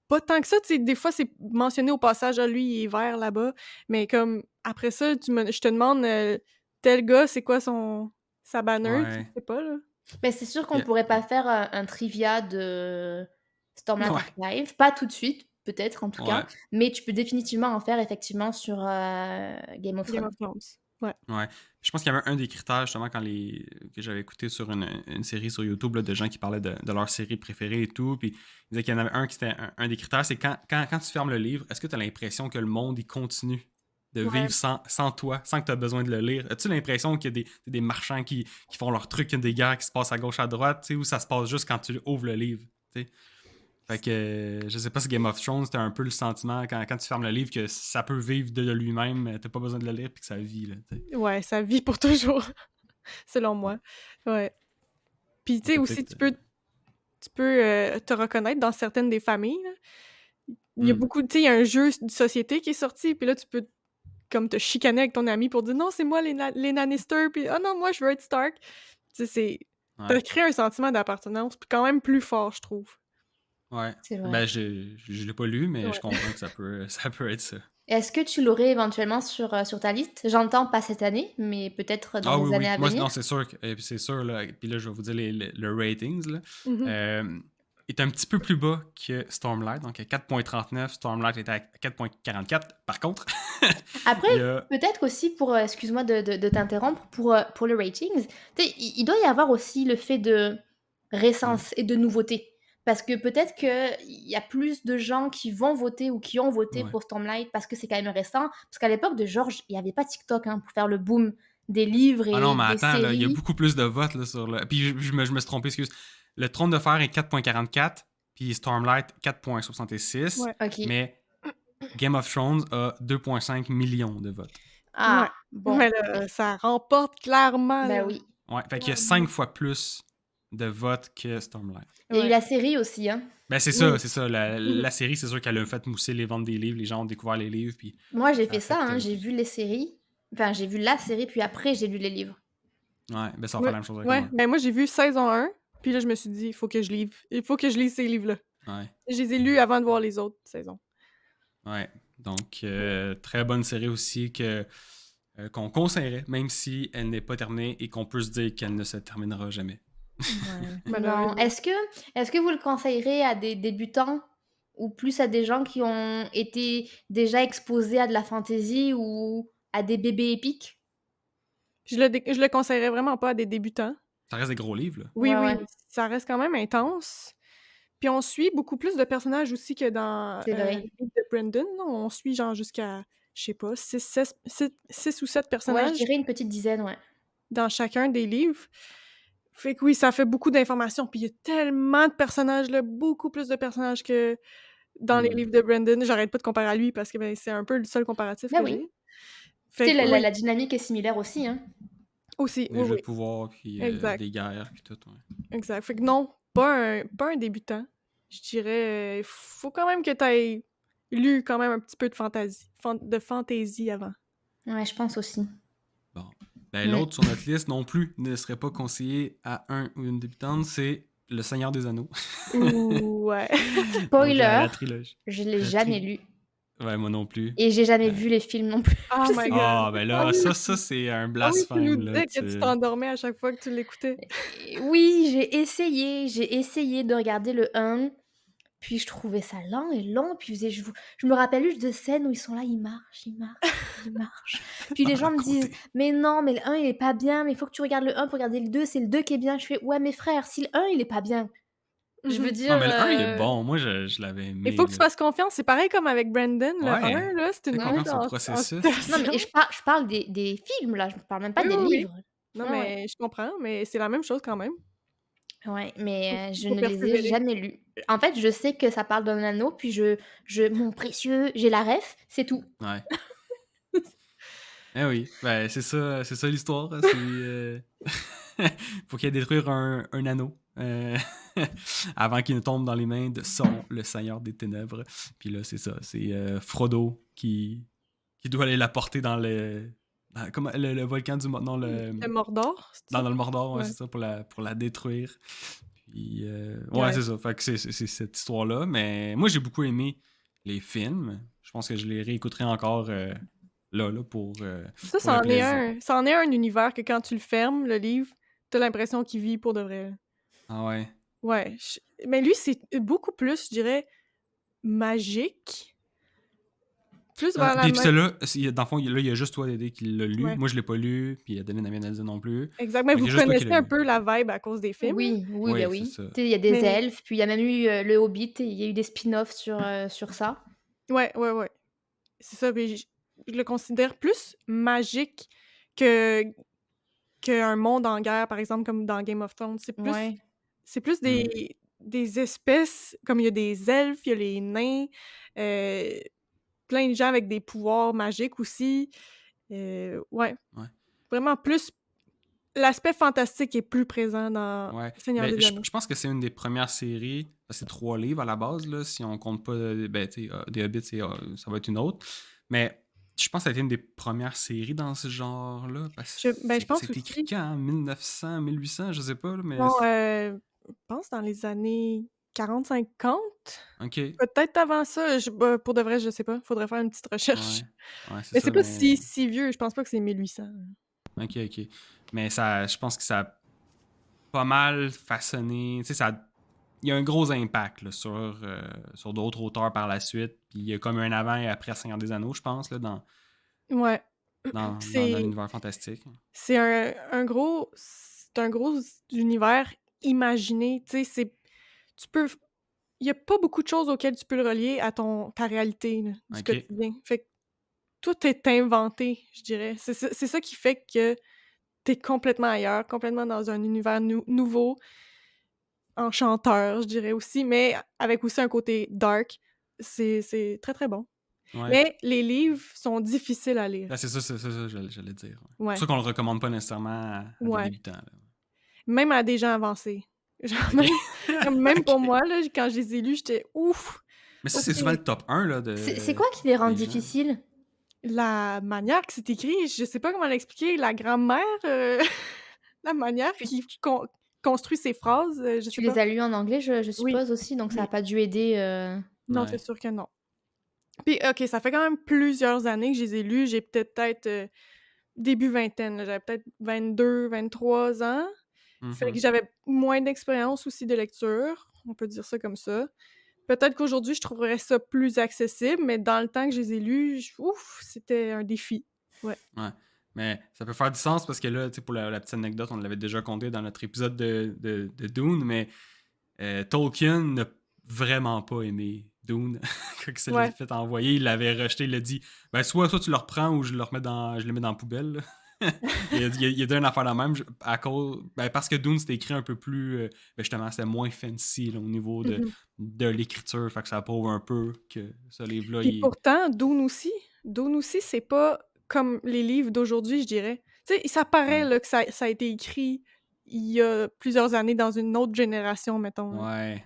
Pas tant que ça, tu sais, des fois, c'est mentionné au passage: «Ah, lui, il est vert là-bas», mais comme après ça, je te demande, tel gars, c'est quoi sa banner? Tu Ouais. sais pas, là. Mais c'est sûr qu'on Puis, pourrait pas faire, un trivia de Stormlight ouais. Archive, pas tout de suite, peut-être en tout cas, Ouais. mais tu peux définitivement en faire effectivement sur, Game of Game Thrones. of Thrones. Ouais. Ouais. Je pense qu'il y avait un des critères, justement, que j'avais écouté sur une série sur YouTube là, de gens qui parlaient de leur série préférée et tout. Puis ils disaient qu'il y en avait un qui était un des critères, c'est quand tu fermes le livre, est-ce que tu as l'impression que le monde il continue de Ouais. vivre sans toi, sans que tu aies besoin de le lire? As-tu l'impression qu'il y a des marchands qui font leur truc, qu'il y a des guerres qui se passent à gauche, à droite, tu sais, ou ça se passe juste quand tu ouvres le livre? Tu sais? Fait que je sais pas si Game of Thrones, c'était un peu le sentiment quand tu fermes le livre que ça peut vivre de lui-même, t'as pas besoin de le lire puis que ça vit, là, tu sais. Ouais, ça vit pour toujours, selon moi. Ouais. Puis, tu Donc, sais, aussi, peut-être. tu peux, te reconnaître dans certaines des familles, là. Il y a Hmm. beaucoup tu sais, il y a un jeu de société qui est sorti, puis là, tu peux comme te chicaner avec ton ami pour dire: «Non, c'est moi les Lannister», puis «Ah non, moi, je veux être Stark». Tu sais, ça Ouais. crée un sentiment d'appartenance, puis quand même plus fort, je trouve. Ouais. C'est vrai. Ben, je l'ai pas lu, mais je Ouais. comprends que ça peut être ça. Est-ce que tu l'aurais éventuellement sur ta liste? J'entends pas cette année, mais peut-être dans Ah oui, les années oui. à Moi, venir? non, c'est sûr. C'est sûr, là. Puis là, je vais vous dire le ratings, là. Mmh. Est un petit peu plus bas que Stormlight. Donc, à 4.39, Stormlight était à 4.44. Par contre, Après, il y a. peut-être aussi pour, excuse-moi de t'interrompre, pour le ratings, tu sais, il doit y avoir aussi le fait de Ouais. récence et de nouveauté. Parce que peut-être qu'il y a plus de gens qui vont voter ou qui ont voté Ouais. pour Stormlight parce que c'est quand même récent. Parce qu'à l'époque de George, il y avait pas TikTok, hein, pour faire le boom des livres Ah non, et mais des attends, là, il y a séries. beaucoup plus de votes là, sur le. Puis je me suis trompé, excuse. Le Trône de Fer est 4.44, puis Stormlight 4.66, Ouais. OK. mais Game of Thrones a 2.5 millions de votes. Ah, Ouais. bon, Mais là, ça remporte clairement, bah, là. oui. Ouais, fait qu'il y a Clairement. 5 fois plus de votes que Stormlight. Il y a eu Ouais. la série aussi, hein. Ben c'est ça, Oui. c'est ça. Mmh. La série, c'est sûr qu'elle a fait mousser les ventes des livres. Les gens ont découvert les livres, puis Moi, j'ai ça fait a fait. ça, hein, j'ai vu les séries. Enfin, j'ai vu la série, puis après, j'ai lu les livres. Ouais, ben ça va faire Ouais. la même chose avec Ouais. moi. Ben, moi, j'ai vu saison 1, puis là, je me suis dit: Il faut que je lise ces livres-là». Ouais, Je les ai lus avant de voir les autres saisons. ouais. Donc, très bonne série aussi que qu'on conseillerait, même si elle n'est pas terminée et qu'on peut se dire qu'elle ne se terminera jamais. Ouais, Non. malheureusement. Est-ce que vous le conseillerez à des débutants ou plus à des gens qui ont été déjà exposés à de la fantasy ou à des bébés épiques? Je le conseillerais vraiment pas à des débutants. Ça reste des gros livres, là. Oui, Ouais, oui, ouais. ça reste quand même intense. Puis on suit beaucoup plus de personnages aussi que dans C'est vrai. le livre de Brandon. On suit genre jusqu'à, je sais pas, 6 ou 7 Ouais, je personnages dirais une petite dizaine, ouais. dans chacun des livres. Fait que oui, ça fait beaucoup d'informations. Puis il y a tellement de personnages, là, beaucoup plus de personnages que dans les livres de Brandon. J'arrête pas de comparer à lui parce que ben, c'est un peu le seul comparatif Ben que oui. j'ai. Tu Fait sais, que oui, la dynamique est similaire aussi, hein. aussi, Des oui, jeux oui, de pouvoir, puis exact. des guerres, puis tout. Ouais. Exact. Fait que non, pas un débutant. Je dirais, faut quand même que tu aies lu quand même un petit peu de fantaisie avant. Ouais, je pense aussi. Bon. Ben, l'autre sur notre liste non plus ne serait pas conseillé à un ou une débutante, c'est Le Seigneur des Anneaux. Ouais. Donc, Spoiler, la trilogie. je l'ai La jamais tri- lu. Ouais, moi non plus. Et j'ai jamais Euh, vu les films non plus. Oh my god. Ah, ben Ah là, oui, ça c'est un ah oui, tu nous blasphème, là. disais que tu t'endormais à chaque fois que tu l'écoutais. Et oui, j'ai essayé de regarder le 1, puis je trouvais ça lent et long, puis je me rappelle juste de scènes où ils sont là, ils marchent, ils marchent, ils marchent. Puis les À gens me disent: côté. «Mais non, mais le 1 il est pas bien, mais il faut que tu regardes le 1 pour regarder le 2, c'est le 2 qui est bien». Je fais: «Ouais, mais frère, si le 1 il est pas bien». Je veux Mhm. dire, Non, mais le 1, il est bon. Moi, je l'avais Il aimé, faut que tu là. fasses confiance. C'est pareil comme avec Brandon, le Ouais. 1, là, c'est Fais une ouais. mise confiance au en processus. Non, mais situation. je parle des films là, je parle même pas Oui, des oui, oui. livres. Non, Ouais, ouais. mais je comprends, mais c'est la même chose quand même. Ouais, mais je Faut ne les ai persévérer. jamais lus. En fait, je sais que ça parle d'un anneau, puis mon précieux, j'ai la ref, c'est tout. Ouais. Eh oui, ben c'est ça l'histoire. Hein, c'est faut qu'il y ait détruire un anneau avant qu'il ne tombe dans les mains de Sauron, le Seigneur des Ténèbres. Puis là, c'est ça, c'est Frodo qui doit aller la porter dans comment, le volcan du non Le Mordor, c'est ça? dans le Mordor, ouais, Ouais. c'est ça pour la détruire. Puis ouais, Ouais. c'est ça. Fait que c'est cette histoire-là. Mais moi, j'ai beaucoup aimé les films. Je pense que je les réécouterai encore là Ça, pour le plaisir. ça en est un univers que quand tu le fermes, le livre, t'as l'impression qu'il vit pour de vrai. Ah ouais. Ouais. Mais lui, c'est beaucoup plus, je dirais, magique. Plus vers la Puis main. celui-là, dans le fond, là, il y a juste toi, Dédé, qui l'a lu. Ouais. Moi, je l'ai pas lu, puis Adeline n'a rien dit non plus. Exact. Mais Fait qu'il vous y a juste toi qui connaissez l'as un lu. peu la vibe à cause des films, là. Oui, oui, bah Oui, c'est oui. ça. Tu sais, il y a des Mais elfes, puis il y a même eu le Hobbit, et il y a eu des spin-offs sur ça. ouais, ouais, ouais. C'est ça. Mais je le considère plus magique que qu'un monde en guerre, par exemple, comme dans Game of Thrones. Ouais. C'est plus Mm. des espèces, comme il y a des elfes, il y a les nains, euh, plein de gens avec des pouvoirs magiques aussi. Ouais. Ouais. Vraiment plus. L'aspect fantastique est plus présent dans Ouais. Seigneur Mais des Anneaux. je pense que c'est une des premières séries. C'est 3 livres à la base, là, si on compte pas. Ben, tu sais, des Hobbits, ça va être une autre. Mais je pense que ça a été une des premières séries dans ce genre-là. Parce que Je pense c'est écrit aussi. quand 1900, 1800, je sais pas, là, mais. Non, je pense dans les années 40-50. Ok. Peut-être avant ça. Pour de vrai, je sais pas. Faudrait faire une petite recherche. Ouais. Ouais, c'est Mais ça, c'est pas mais. si vieux. Je pense pas que c'est 1800. Ok, ok. Mais ça, je pense que ça a pas mal façonné. Tu sais, il y a un gros impact là, sur d'autres auteurs par la suite. Puis il y a comme un avant et après Seigneur des Anneaux, je pense, là, Ouais. dans C'est l'univers fantastique. c'est un gros univers imaginé. Tu sais, tu peux. Il y a pas beaucoup de choses auxquelles tu peux le relier à ta réalité là, du Ok. quotidien. Fait que tout est inventé, je dirais. C'est ça qui fait que t'es complètement ailleurs, complètement dans un univers nouveau, enchanteur, je dirais aussi, mais avec aussi un côté dark. C'est très, très bon. Ouais. Mais les livres sont difficiles à lire. Ah, c'est ça, j'allais dire. Ouais. C'est pour Ouais, ça qu'on le recommande pas nécessairement à des ouais. débutants. Là. Même à des gens avancés. Genre Ok. même pour Ok. moi, là, quand je les ai lus, j'étais ouf! Mais ça, OK. c'est souvent le top 1 là, C'est quoi qui les rend des gens. difficiles? La manière que c'est écrit, je sais pas comment l'expliquer, la grammaire, la manière Tu qu'il construit ses phrases, je tu sais les pas. as lus en anglais, je Oui, suppose aussi, donc ça a oui. pas dû aider, Non, c'est Ouais. sûr que non. Puis OK, ça fait quand même plusieurs années que je les ai lus. J'ai peut-être début vingtaine, là, j'avais peut-être 22, 23 ans. Fait que j'avais moins d'expérience aussi de lecture, on peut dire ça comme ça. Peut-être qu'aujourd'hui, je trouverais ça plus accessible, mais dans le temps que je les ai lus, c'était un défi. Ouais. Ouais. Mais ça peut faire du sens parce que là, tu sais, pour la petite anecdote, on l'avait déjà compté dans notre épisode de Dune, mais Tolkien n'a vraiment pas aimé Dune. Quand il se l'est fait envoyer, il l'avait rejeté, il a dit ben soit tu le reprends ou je le mets dans la poubelle. Là. il a dit une affaire la même parce que Dune c'était écrit un peu plus justement c'était moins fancy là, au niveau de l'écriture, fait que ça prouve un peu que ce livre-là pourtant Dune aussi c'est pas comme les livres d'aujourd'hui, je dirais. Tu sais, ça paraît là, que ça a été écrit il y a plusieurs années dans une autre génération, mettons. Ouais.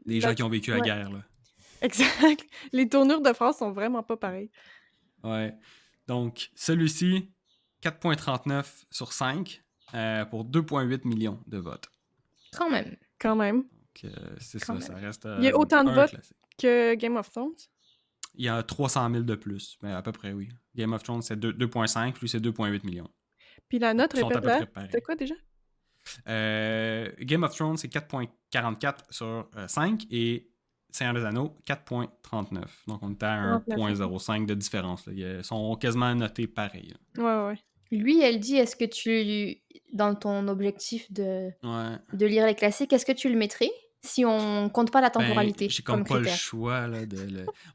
Des gens qui ont vécu la guerre, là. Exact. Les tournures de phrases sont vraiment pas pareilles. Ouais. Donc, celui-ci, 4.39 sur 5 pour 2.8 millions de votes. Quand même. Donc, c'est ça, ça reste il y a autant de votes classique. Que Game of Thrones? Il y a 300 000 de plus, mais à peu près, oui. Game of Thrones, c'est 2.5, lui, c'est 2.8 millions. Puis la note, répète-la, c'était quoi déjà? Game of Thrones, c'est 4.44 sur 5 et Seigneur des Anneaux, 4.39. Donc, on est à 1.05 de différence. Là. Ils sont quasiment notés pareil. Là. Ouais. Lui, elle dit, est-ce que tu, dans ton objectif de lire les classiques, est-ce que tu le mettrais si on compte pas la temporalité j'ai comme pas critère. Le choix. Là,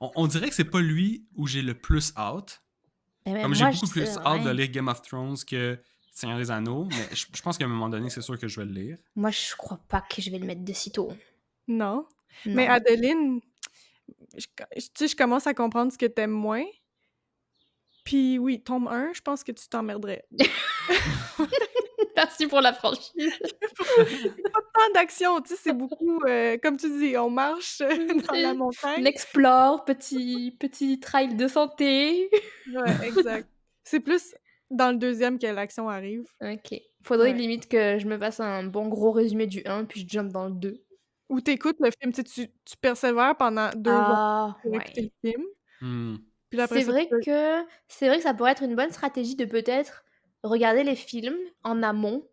on dirait que c'est pas lui où j'ai le plus hâte. Comme j'ai beaucoup plus hâte de lire Game of Thrones que Seigneur des Anneaux, mais je pense qu'à un moment donné, c'est sûr que je vais le lire. Moi, je crois pas que je vais le mettre de sitôt. Non. Mais Adeline, je commence à comprendre ce que t'aimes moins. Puis oui, tome 1, je pense que tu t'emmerderais. Merci pour la franchise. Pas tant d'action, tu sais, c'est beaucoup, comme tu dis, on marche dans la montagne. On explore, petit trail de santé. Ouais, exact. C'est plus dans le deuxième que l'action arrive. Ok. Faudrait limite que je me fasse un bon gros résumé du 1, puis je jump dans le 2. Ou t'écoutes le film, tu persévères pendant 2 ans pour écouter le film. Puis après, c'est vrai que ça pourrait être une bonne stratégie de peut-être regarder les films en amont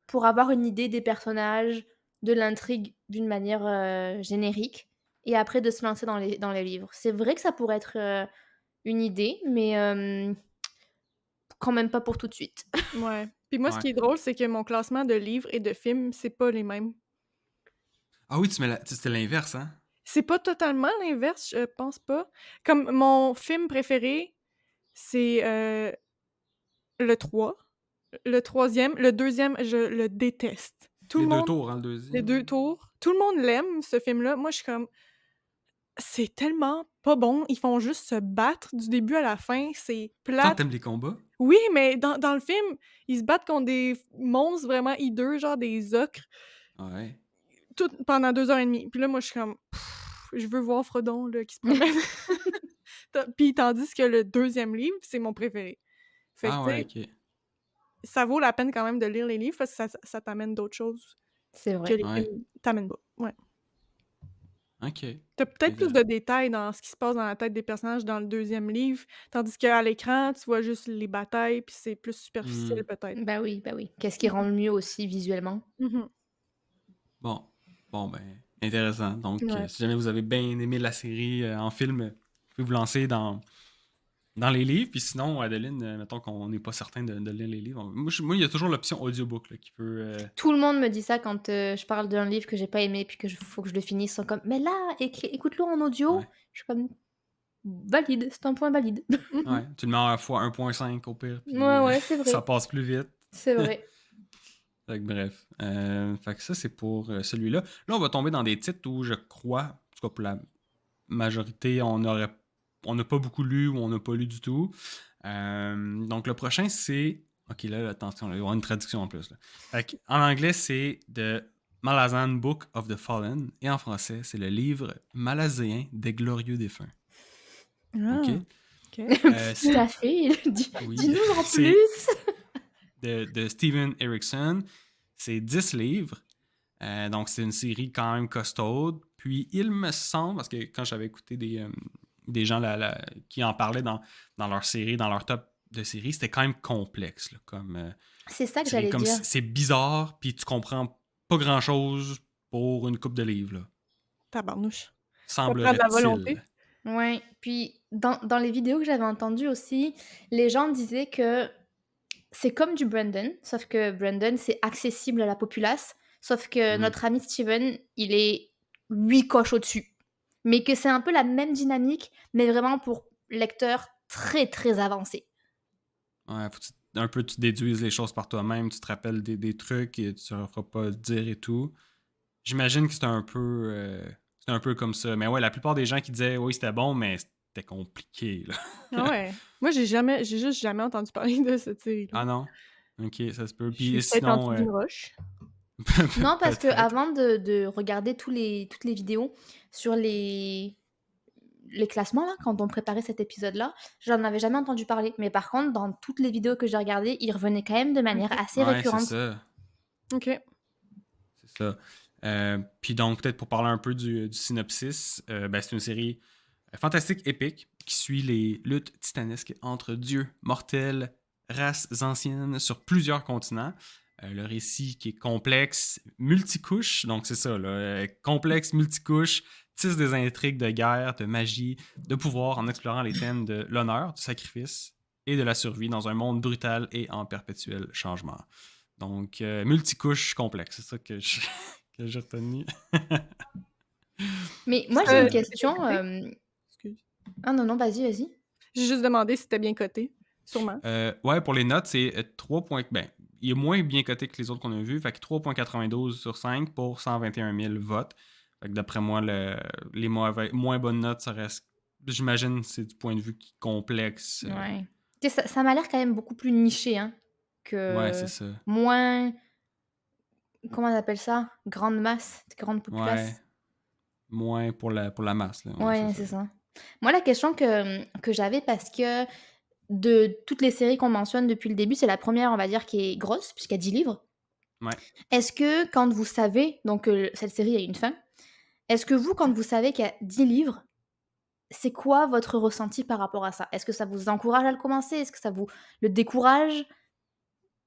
pour avoir une idée des personnages, de l'intrigue d'une manière générique, et après de se lancer dans les livres. C'est vrai que ça pourrait être une idée, mais quand même pas pour tout de suite. Ouais. Puis moi, ce qui est drôle, c'est que mon classement de livres et de films, c'est pas les mêmes. Ah oui, c'était l'inverse, hein? C'est pas totalement l'inverse, je pense pas. Comme mon film préféré, c'est le 3. Le 3e. Le 2e, je le déteste. Les 2 tours, hein, le deuxième. Les 2 tours. Tout le monde l'aime, ce film-là. Moi, je suis comme... C'est tellement pas bon. Ils font juste se battre du début à la fin. C'est plate. Toi, t'aimes les combats? Oui, mais dans le film, ils se battent contre des monstres vraiment hideux, genre des ocres. Ouais. Tout pendant 2h30. Puis là, moi, je suis comme... je veux voir Frodon, là, qui se promène. Puis tandis que le 2e livre, c'est mon préféré. Fait que, ok. Ça vaut la peine quand même de lire les livres parce que ça t'amène d'autres choses. C'est vrai. Que les films t'amènent pas. Ouais. OK. T'as peut-être plus de détails dans ce qui se passe dans la tête des personnages dans le 2e livre, tandis qu'à l'écran, tu vois juste les batailles, puis c'est plus superficiel peut-être. Bah oui. Qu'est-ce qui rend le mieux aussi visuellement? Bon, ben, intéressant. Donc, si jamais vous avez bien aimé la série en film, vous pouvez vous lancer dans les livres. Puis sinon, Adeline, mettons qu'on n'est pas certain de lire les livres. Moi, il y a toujours l'option audiobook là, qui peut... Tout le monde me dit ça quand je parle d'un livre que j'ai pas aimé puis faut que je le finisse. Ils sont comme, mais là, écoute-le en audio. Ouais. Je suis comme, valide, c'est un point valide. Ouais, tu le mets à fois 1.5 au pire. Puis, ouais, c'est vrai. Ça passe plus vite. C'est vrai. Fait que bref. Fait que ça, c'est pour celui-là. Là, on va tomber dans des titres où je crois, en tout cas pour la majorité, on n'a pas beaucoup lu ou on n'a pas lu du tout. Donc, le prochain, c'est... OK, là, attention, il va y avoir une traduction en plus. Là. Fait en anglais, c'est The Malazan Book of the Fallen. Et en français, c'est le livre malazéen des glorieux défunts. OK? Tout à fait. Dis-nous en plus! de Steven Erikson. C'est 10 livres. Donc, c'est une série quand même costaude. Puis, il me semble, parce que quand j'avais écouté des gens qui en parlaient dans leur série, dans leur top de série, c'était quand même complexe. Là, C'est ça que série, j'allais dire. c'est bizarre, puis tu comprends pas grand-chose pour une coupe de livres, là. Tabarnouche. Ça prend de la volonté. Semblerait-il. Ouais, puis dans les vidéos que j'avais entendues aussi, les gens disaient que c'est comme du Brandon, sauf que Brandon, c'est accessible à la populace, sauf que Mhm. notre ami Steven, il est 8 coches au-dessus. Mais que c'est un peu la même dynamique, mais vraiment pour lecteurs très, très avancés. Ouais, faut que un peu tu déduises les choses par toi-même, tu te rappelles des trucs et tu ne feras pas dire et tout. J'imagine que c'est un peu comme ça. Mais ouais, la plupart des gens qui disaient oui, c'était bon, mais c'était compliqué, là. Ah ouais. Moi, j'ai juste jamais entendu parler de cette série-là. Ah non? Ok, ça se peut. Je suis Puis peut-être en sinon, dessous d'une roche. Non, parce que peut-être. avant de regarder toutes les vidéos sur les classements, là, quand on préparait cet épisode-là, j'en avais jamais entendu parler. Mais par contre, dans toutes les vidéos que j'ai regardées, il revenait quand même de manière Ok. assez Ouais, c'est récurrente. ça. Ok. C'est ça. Puis donc, peut-être pour parler un peu du synopsis, c'est une série fantastique, épique, qui suit les luttes titanesques entre dieux, mortels, races anciennes sur plusieurs continents. Le récit qui est complexe, multicouche, donc c'est ça, là, complexe, multicouche, tisse des intrigues de guerre, de magie, de pouvoir en explorant les thèmes de l'honneur, du sacrifice et de la survie dans un monde brutal et en perpétuel changement. Donc, multicouche complexe, c'est ça que que j'ai retenu. Mais moi, j'ai Ça, une c'était bien question. coté. Excuse. Ah non, non, vas-y, vas-y. J'ai juste demandé si c'était bien coté. Sûrement. Ouais, pour les notes, c'est 3 points. Ben, il est moins bien coté que les autres qu'on a vus. Fait que 3,92 sur 5 pour 121 000 votes. Fait que d'après moi, les moins bonnes notes, ça reste. J'imagine c'est du point de vue complexe. Ouais. Tu sais, ça m'a l'air quand même beaucoup plus niché, hein, Ouais, c'est que ça. moins. Comment on appelle ça? Grande masse, grande Ouais, populace. moins pour la masse. Là. Ouais, c'est Ouais, ça. c'est ça. Moi, la question que j'avais, parce que de toutes les séries qu'on mentionne depuis le début, c'est la première, on va dire, qui est grosse, puisqu'il y a 10 livres. Ouais. Est-ce que quand vous savez, donc cette série a une fin, est-ce que vous, quand vous savez qu'il y a 10 livres, c'est quoi votre ressenti par rapport à ça? Est-ce que ça vous encourage à le commencer? Est-ce que ça vous le décourage?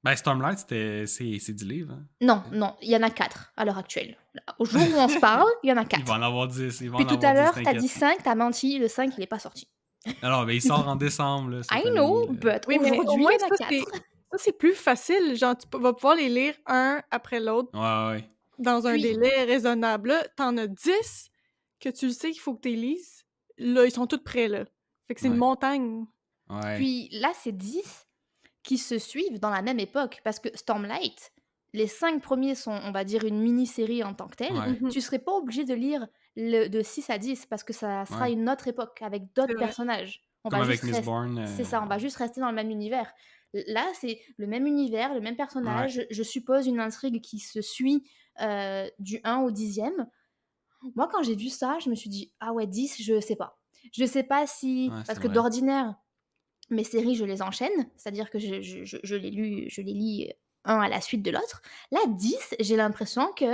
Ben, Stormlight, c'est 10 livres. Hein. Non, non, il y en a 4 à l'heure actuelle. Là, au jour où on se parle, il y en a Il va 4. en avoir 10. Il va Puis en tout à avoir 10, l'heure, t'as dit t'inquiète. 5, t'as menti, le 5, il est pas sorti. Alors, ben, il sort en décembre là, I cette année. know, Là. but Oui, mais au aujourd'hui, moins, il y en a ça, 4. c'est plus facile. Genre, vas pouvoir les lire un après l'autre Ouais, ouais. dans un Puis, délai raisonnable. Là, t'en as 10 que tu le sais qu'il faut que tu les lises. Là, ils sont tous prêts, là. Fait que c'est une Ouais. montagne. Ouais. puis là, c'est 10 qui se suivent dans la même époque. Parce que Stormlight, les 5 premiers sont, on va dire, une mini-série en tant que telle. Ouais. Mhm. Tu serais pas obligé de lire de 6 à 10 parce que ça sera Ouais. une autre époque avec C'est d'autres vrai. personnages. On Comme va avec juste Miss rester. Bourne. C'est ça, on va juste rester dans le même univers. Là, c'est le même univers, le même Ouais. personnage. Je suppose une intrigue qui se suit du 1 au 10e. Moi, quand j'ai vu ça, je me suis dit, ah ouais, 10, je sais pas. Je sais pas si. Ouais, Parce c'est que vrai. d'ordinaire, mes séries, je les enchaîne, c'est-à-dire que je les lis un à la suite de l'autre. Là, 10, j'ai l'impression que.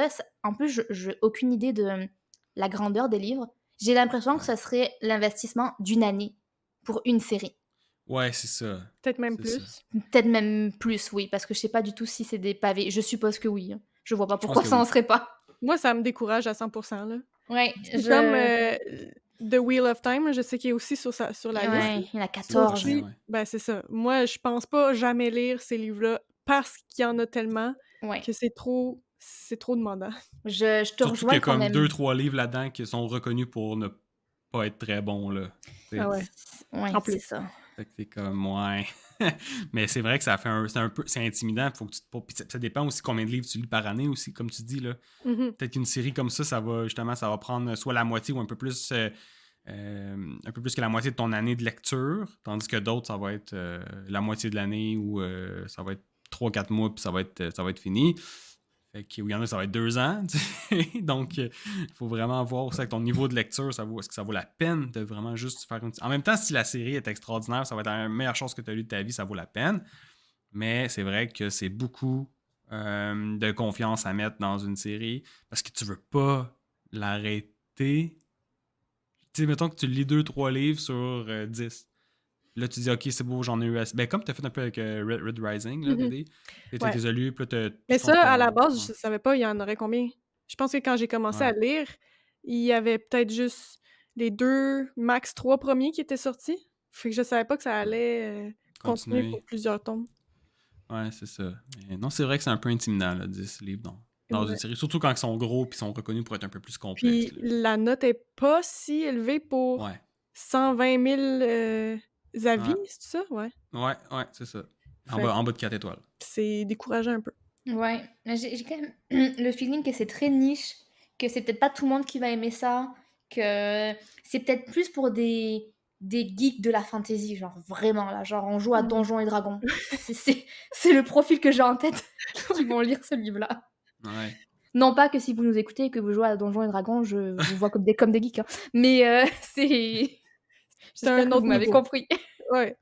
En plus, je aucune idée de la grandeur des livres. J'ai l'impression que Ouais. ça serait l'investissement d'une année pour une série. Ouais, c'est ça. Peut-être même C'est ça. plus. Peut-être même plus, oui, parce que je sais pas du tout si c'est des pavés. Je suppose que oui. Hein. Je vois pas Je pense pourquoi que ça en oui. serait pas. Moi, ça me décourage à 100%, là. Ouais, C'est comme The Wheel of Time, je sais qu'il est aussi sur la liste. Ouais, il y en a C'est le 14. prochain, Aussi, ouais. ben c'est ça. Moi, je pense pas jamais lire ces livres-là parce qu'il y en a tellement Ouais. que c'est trop demandant. Je te Surtout qu'il y rejoins a quand comme même. 2-3 livres là-dedans qui sont reconnus pour ne pas être très bons, là. Ah ouais. Ouais, En c'est plus. ça. Fait que c'est comme, ouais. Mais c'est vrai que ça fait c'est intimidant. Faut que puis ça dépend aussi combien de livres tu lis par année aussi, comme tu dis, là. Mhm. Peut-être qu'une série comme ça va prendre soit la moitié ou un peu plus que la moitié de ton année de lecture, tandis que d'autres, ça va être la moitié de l'année ou ça va être 3-4 mois puis ça va être fini. Fait que, il y en a, ça va être 2 ans. Donc, il faut vraiment voir aussi avec ton niveau de lecture, est-ce que ça vaut la peine de vraiment juste faire une. En même temps, si la série est extraordinaire, ça va être la meilleure chose que tu as lue de ta vie, ça vaut la peine. Mais c'est vrai que c'est beaucoup de confiance à mettre dans une série parce que tu veux pas l'arrêter. Tu sais, mettons que tu lis 2-3 livres sur 10. Là, tu dis, OK, c'est beau, j'en ai eu assez. Ben, comme tu as fait un peu avec Red Rising, là, Mhm. DD. Tu Ouais. les as lus, puis là, Mais je pense ça, que à la base, ouais. je savais pas, il y en aurait combien. Je pense que quand j'ai commencé à Ouais. lire, il y avait peut-être juste les 2, max 3 premiers qui étaient sortis. Fait que je savais pas que ça allait continuer pour Continuer. plusieurs tomes. Ouais, c'est ça. Mais non, c'est vrai que c'est un peu intimidant, là, 10 livres dans une Ouais. série. Surtout quand ils sont gros puis sont reconnus pour être un peu plus complexes. Puis Là. la note est pas si élevée pour Ouais. 120 000 avis, Ouais. c'est ça? Ouais. Ouais, c'est ça. Fait que En bas de 4 étoiles. c'est décourageant un peu. Ouais, j'ai quand même le feeling que c'est très niche, que c'est peut-être pas tout le monde qui va aimer ça, que c'est peut-être plus pour des geeks de la fantasy, genre vraiment là, genre on joue à Donjons et Dragons. C'est le profil que j'ai en tête qui vont lire ce livre-là. Ouais. Non pas que si vous nous écoutez et que vous jouez à Donjons et Dragons, je vous vois comme des geeks, hein. Mais c'est C'est un j'espère que vous autre m'avez niveau. compris. Ouais.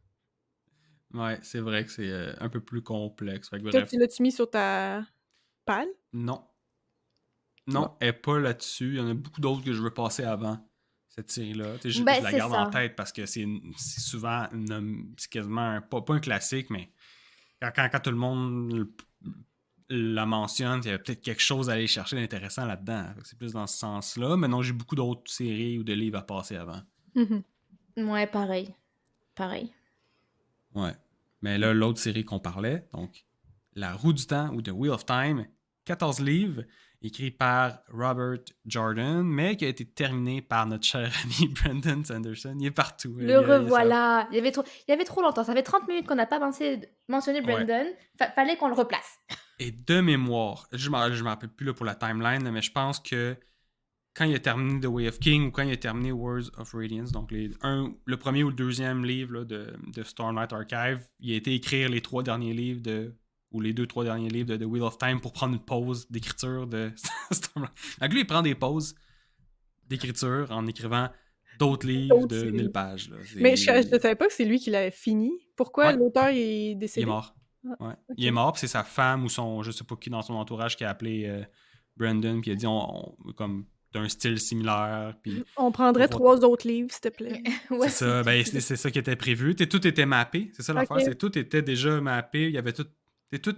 Ouais, c'est vrai que c'est un peu plus complexe. Fait que Toi, bref. tu l'as-tu mis sur ta palle? Non. Bon. Non, elle est pas là-dessus. Il y en a beaucoup d'autres que je veux passer avant cette série-là. Tu sais, Ben je la c'est garde en ça. tête parce que c'est souvent c'est quasiment pas un classique, mais quand tout le monde la mentionne, il y avait peut-être quelque chose à aller chercher d'intéressant là-dedans. Fait que c'est plus dans ce sens-là. Mais non, j'ai beaucoup d'autres séries ou de livres à passer avant. Mhm. Ouais, pareil. Pareil. Ouais. Mais là, l'autre série qu'on parlait, donc La Roue du Temps ou The Wheel of Time, 14 livres, écrit par Robert Jordan, mais qui a été terminé par notre cher ami Brandon Sanderson. Il est partout. Le revoilà. Il y avait trop longtemps. Ça fait 30 minutes qu'on n'a pas mentionné Ouais. Brandon. Fallait qu'on le replace. Et de mémoire, je me rappelle plus là, pour la timeline, mais je pense que quand il a terminé The Way of King ou quand il a terminé Words of Radiance, donc le premier ou le deuxième livre là, de Stormlight Archive, il a été écrire les 3 derniers livres ou les 2-3 derniers livres de The Wheel of Time pour prendre une pause d'écriture de Stormlight. Donc lui, il prend des pauses d'écriture en écrivant d'autres livres D'autres de 1000 séries. pages. Là. Mais je savais pas que c'est lui qui l'avait fini. Pourquoi Ouais, l'auteur est il est décédé? mort. Ah, Ouais. ok. Il est mort, puis c'est sa femme ou je sais pas qui dans son entourage qui a appelé Brandon, puis il a dit comme t'as un style similaire, puis On on prendrait va 3 autres livres, s'il te plaît. c'est Ouais, ça, ben c'est ça qui était prévu. Tout était mappé, c'est ça Ok. l'affaire, c'est tout était déjà mappé, il y avait tout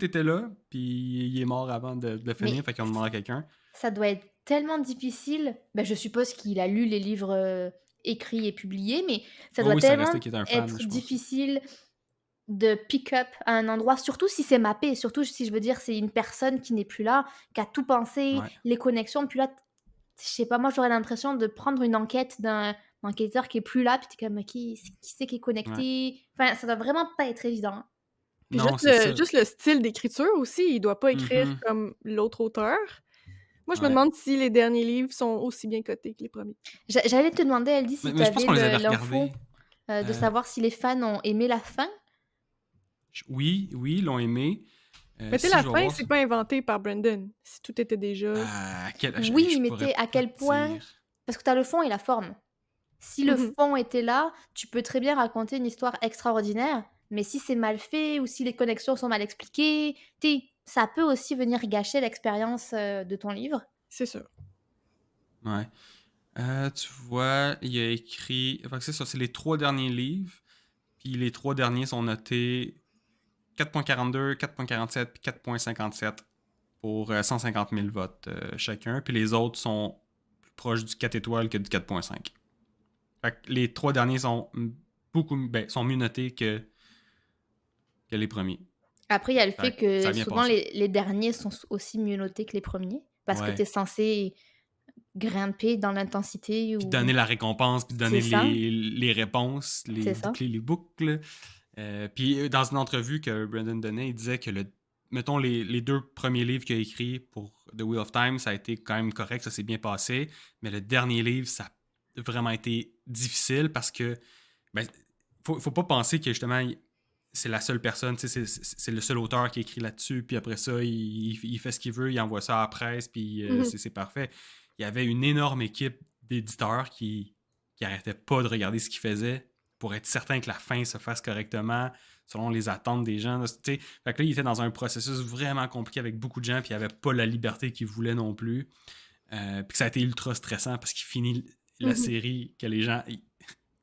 était là, puis il est mort avant de le finir, mais fait qu'on demande à quelqu'un. ça doit être tellement difficile. Ben, je suppose qu'il a lu les livres écrits et publiés, mais ça Oh doit oui, ça tellement restait qu'il était un fan, être je pense. difficile de pick-up à un endroit, surtout si c'est mappé, surtout si je veux dire c'est une personne qui n'est plus là, qui a tout pensé, Ouais, les connexions, puis là, je sais pas, moi j'aurais l'impression de prendre une enquête d'un enquêteur qui est plus là, puis t'es comme qui c'est qui est ouais. connecté, enfin ça doit vraiment pas être évident, hein. Puis Non, c'est ça. juste le style d'écriture aussi, il doit pas écrire Mhm. comme l'autre auteur. Moi, je me Ouais. demande si les derniers livres sont aussi bien cotés que les premiers. J'allais te demander, Eldy, si Mais je pense t'avais qu'on les avait l'info regardés. de Euh, savoir si les fans ont aimé la fin. oui, ils l'ont aimé. Mais tu sais, Si la je vais fin, voir c'est pas inventé par Brandon. Si tout était déjà... Oui, je mais pourrais t'es à pas quel te point, dire. parce que t'as le fond et la forme. Si le Mhm. fond était là, tu peux très bien raconter une histoire extraordinaire, mais si c'est mal fait ou si les connexions sont mal expliquées, ça peut aussi venir gâcher l'expérience de ton livre. C'est sûr. Ouais. Tu vois, il a écrit. Fait que c'est ça, c'est les 3 derniers livres. Puis les 3 derniers sont notés 4.42, 4.47 puis 4.57 pour 150 000 votes chacun. Puis les autres sont plus proches du 4 étoiles que du 4.5. Fait que les 3 derniers sont sont mieux notés que les premiers. Après, il y a le Fait fait que ça que a bien souvent passé. les derniers sont aussi mieux notés que les premiers, parce que Ouais. tu es censé grimper dans l'intensité Puis ou... donner la récompense, puis donner C'est ça, les réponses, c'est ça. boucler les boucles. Puis dans une entrevue que Brandon donnait, il disait que mettons les 2 premiers livres qu'il a écrits pour The Wheel of Time, ça a été quand même correct, ça s'est bien passé. Mais le dernier livre, ça a vraiment été difficile parce que ben, faut pas penser que justement c'est la seule personne, c'est le seul auteur qui écrit là-dessus, puis après ça, il fait ce qu'il veut, il envoie ça à la presse, puis Mhm. c'est parfait. Il y avait une énorme équipe d'éditeurs qui arrêtait pas de regarder ce qu'il faisait pour être certain que la fin se fasse correctement selon les attentes des gens. Fait que là, il était dans un processus vraiment compliqué avec beaucoup de gens, puis il avait pas la liberté qu'il voulait non plus. Puis que ça a été ultra stressant parce qu'il finit la Mhm. série que les gens...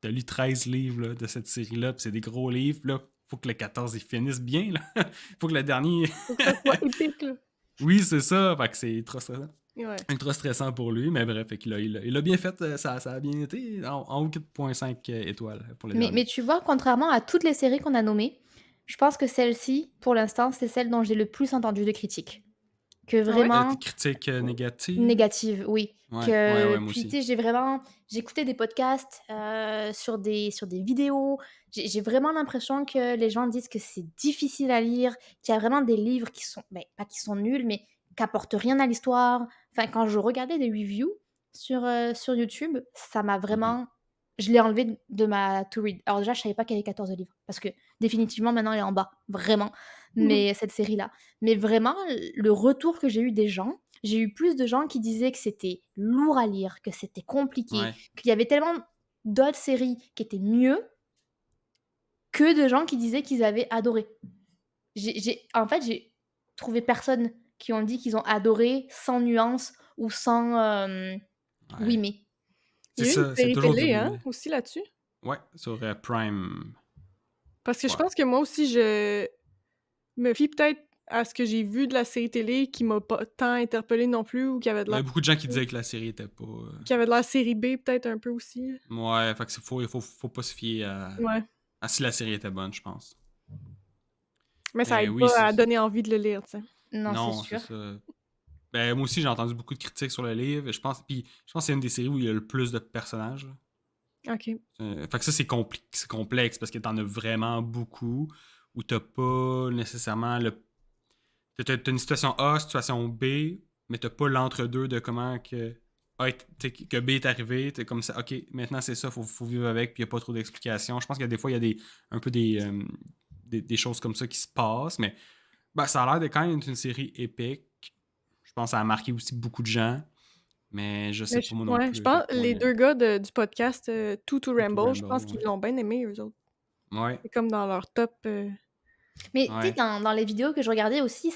t'as lu 13 livres là, de cette série-là, puis c'est des gros livres, là, faut que le 14 il finisse bien, là. Faut que le dernier... Faut que ça soit épique, là. Oui, c'est ça, fait que c'est ultra stressant. Ouais. Ultra stressant pour lui, mais bref, fait qu'il il a bien fait, ça a bien été, en haut 4.5 étoiles pour le dernier. Mais tu vois, contrairement à toutes les séries qu'on a nommées, je pense que celle-ci, pour l'instant, c'est celle dont j'ai le plus entendu de critiques. Que Ah ouais? Des vraiment critiques négatives? négative, oui. Ouais, moi Puis aussi. tu sais, j'écoutais des podcasts sur des vidéos. J'ai vraiment l'impression que les gens disent que c'est difficile à lire, qu'il y a vraiment des livres qui sont, ben, pas qui sont nuls, mais qui apportent rien à l'histoire. Enfin, quand je regardais des reviews sur YouTube, ça m'a Mhm. vraiment... Je l'ai enlevé de ma to read. Alors déjà, je savais pas qu'il y avait 14 livres, parce que définitivement, maintenant, elle est en bas, vraiment. Mais cette série-là. Mais vraiment, le retour que j'ai eu des gens, j'ai eu plus de gens qui disaient que c'était lourd à lire, que c'était compliqué, Ouais. qu'il y avait tellement d'autres séries qui étaient mieux que de gens qui disaient qu'ils avaient adoré. En fait, j'ai trouvé personne qui ont dit qu'ils ont adoré sans nuance ou sans oui Ouais. mais. Il C'est y a eu une ça, c'est série toujours télé, du... hein, aussi là-dessus. Ouais, sur Prime. Parce que je Ouais. pense que moi aussi, je me fie peut-être à ce que j'ai vu de la série télé qui m'a pas tant interpellée non plus, ou qui avait de Il y l'air... a beaucoup de gens qui disaient que la série était pas... qui avait de la série B peut-être un peu aussi. Ouais, fait que faut pas se fier Ouais. à si la série était bonne, je pense. Mais ça Mais aide oui, pas à donner envie de le lire, tu sais. Non, c'est Non, c'est sûr. ça. Ben, moi aussi, j'ai entendu beaucoup de critiques sur le livre. Je pense que c'est une des séries où il y a le plus de personnages. OK. Fait que ça, c'est complexe parce que t'en as vraiment beaucoup où t'as pas nécessairement le... T'as une situation A, situation B, mais t'as pas l'entre-deux de comment que... que B est arrivé, t'es comme ça, ok, maintenant c'est ça, faut vivre avec, puis y a pas trop d'explications. Je pense que des fois, il y a un peu des choses comme ça qui se passent, mais ben, ça a l'air de quand même être une série épique. Je pense que ça a marqué aussi beaucoup de gens, mais je sais Mais pas moi non ouais, je plus à pense quel point... les deux gars du podcast Two to Tout to Ramble, je pense Ramble, qu'ils l'ont bien aimé, eux autres. ouais. C'est comme dans leur top... Mais tu sais, Ouais. dans les vidéos que je regardais aussi,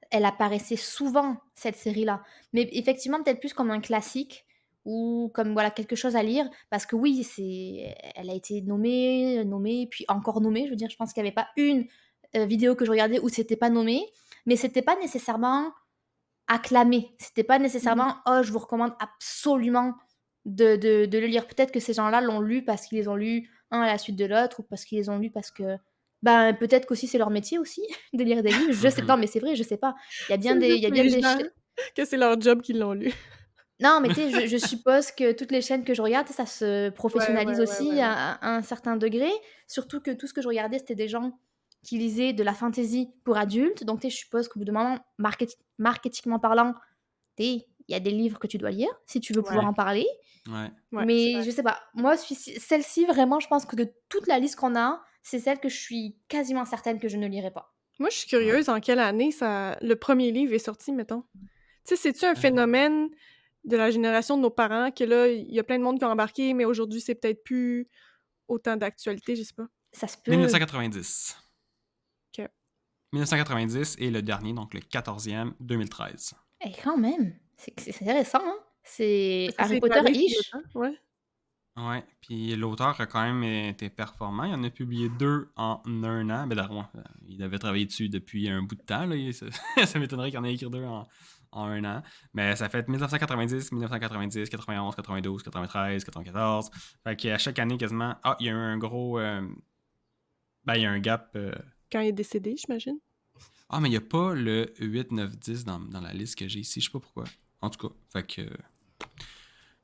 elle apparaissait souvent, cette série-là. Mais effectivement, peut-être plus comme un classique ou comme voilà, quelque chose à lire. Parce que oui, elle a été nommée, puis encore nommée. Je veux dire, je pense qu'il n'y avait pas une vidéo que je regardais où c'était pas nommé. Mais c'était pas nécessairement acclamé. C'était pas nécessairement oh, je vous recommande absolument de le lire. Peut-être que ces gens-là l'ont lu parce qu'ils les ont lus un à la suite de l'autre ou parce qu'ils les ont lus parce que. Ben, peut-être qu'aussi c'est leur métier aussi de lire des livres. Je sais, non, mais c'est vrai, je sais pas. Il y a bien C'est des, il juste y a bien les des gens que c'est leur job qui l'ont lu. Non, mais tu sais, je suppose que toutes les chaînes que je regarde, ça se Ouais, professionnalise ouais, ouais, aussi ouais, ouais. à un certain degré. Surtout que tout ce que je regardais, c'était des gens qui lisaient de la fantasy pour adultes. Donc, tu sais, je suppose qu'au bout d'un moment, marketingment parlant, il y a des livres que tu dois lire si tu veux pouvoir Ouais. en parler. Ouais. Ouais, c'est Mais vrai. je sais pas. Moi, celle-ci, vraiment, je pense que de toute la liste qu'on a, c'est celle que je suis quasiment certaine que je ne lirai pas. Moi, je suis curieuse en quelle année le premier livre est sorti, mettons. Tu sais, c'est-tu un phénomène de la génération de nos parents que là, il y a plein de monde qui ont embarqué, mais aujourd'hui, c'est peut-être plus autant d'actualité, je sais pas. Ça se peut. 1990. Ok. 1990 et le dernier, donc le 14e, 2013. Et quand même, c'est récent, hein? C'est Ça Harry s'est étalé sur le Potter-ish. temps, ouais. Ouais, puis l'auteur a quand même été performant. Il en a publié 2 en un an. Ben, d'abord, il avait travaillé dessus depuis un bout de temps. Là. Ça m'étonnerait qu'il en ait écrit 2 en un an. Mais ça fait 1990, 1990, 91, 92, 93, 94. Fait qu'à chaque année, quasiment... Ah, il y a eu un gros... Ben, il y a un gap... Quand il est décédé, j'imagine. Ah, mais il n'y a pas le 8, 9, 10 dans la liste que j'ai ici. Je sais pas pourquoi. En tout cas, fait que...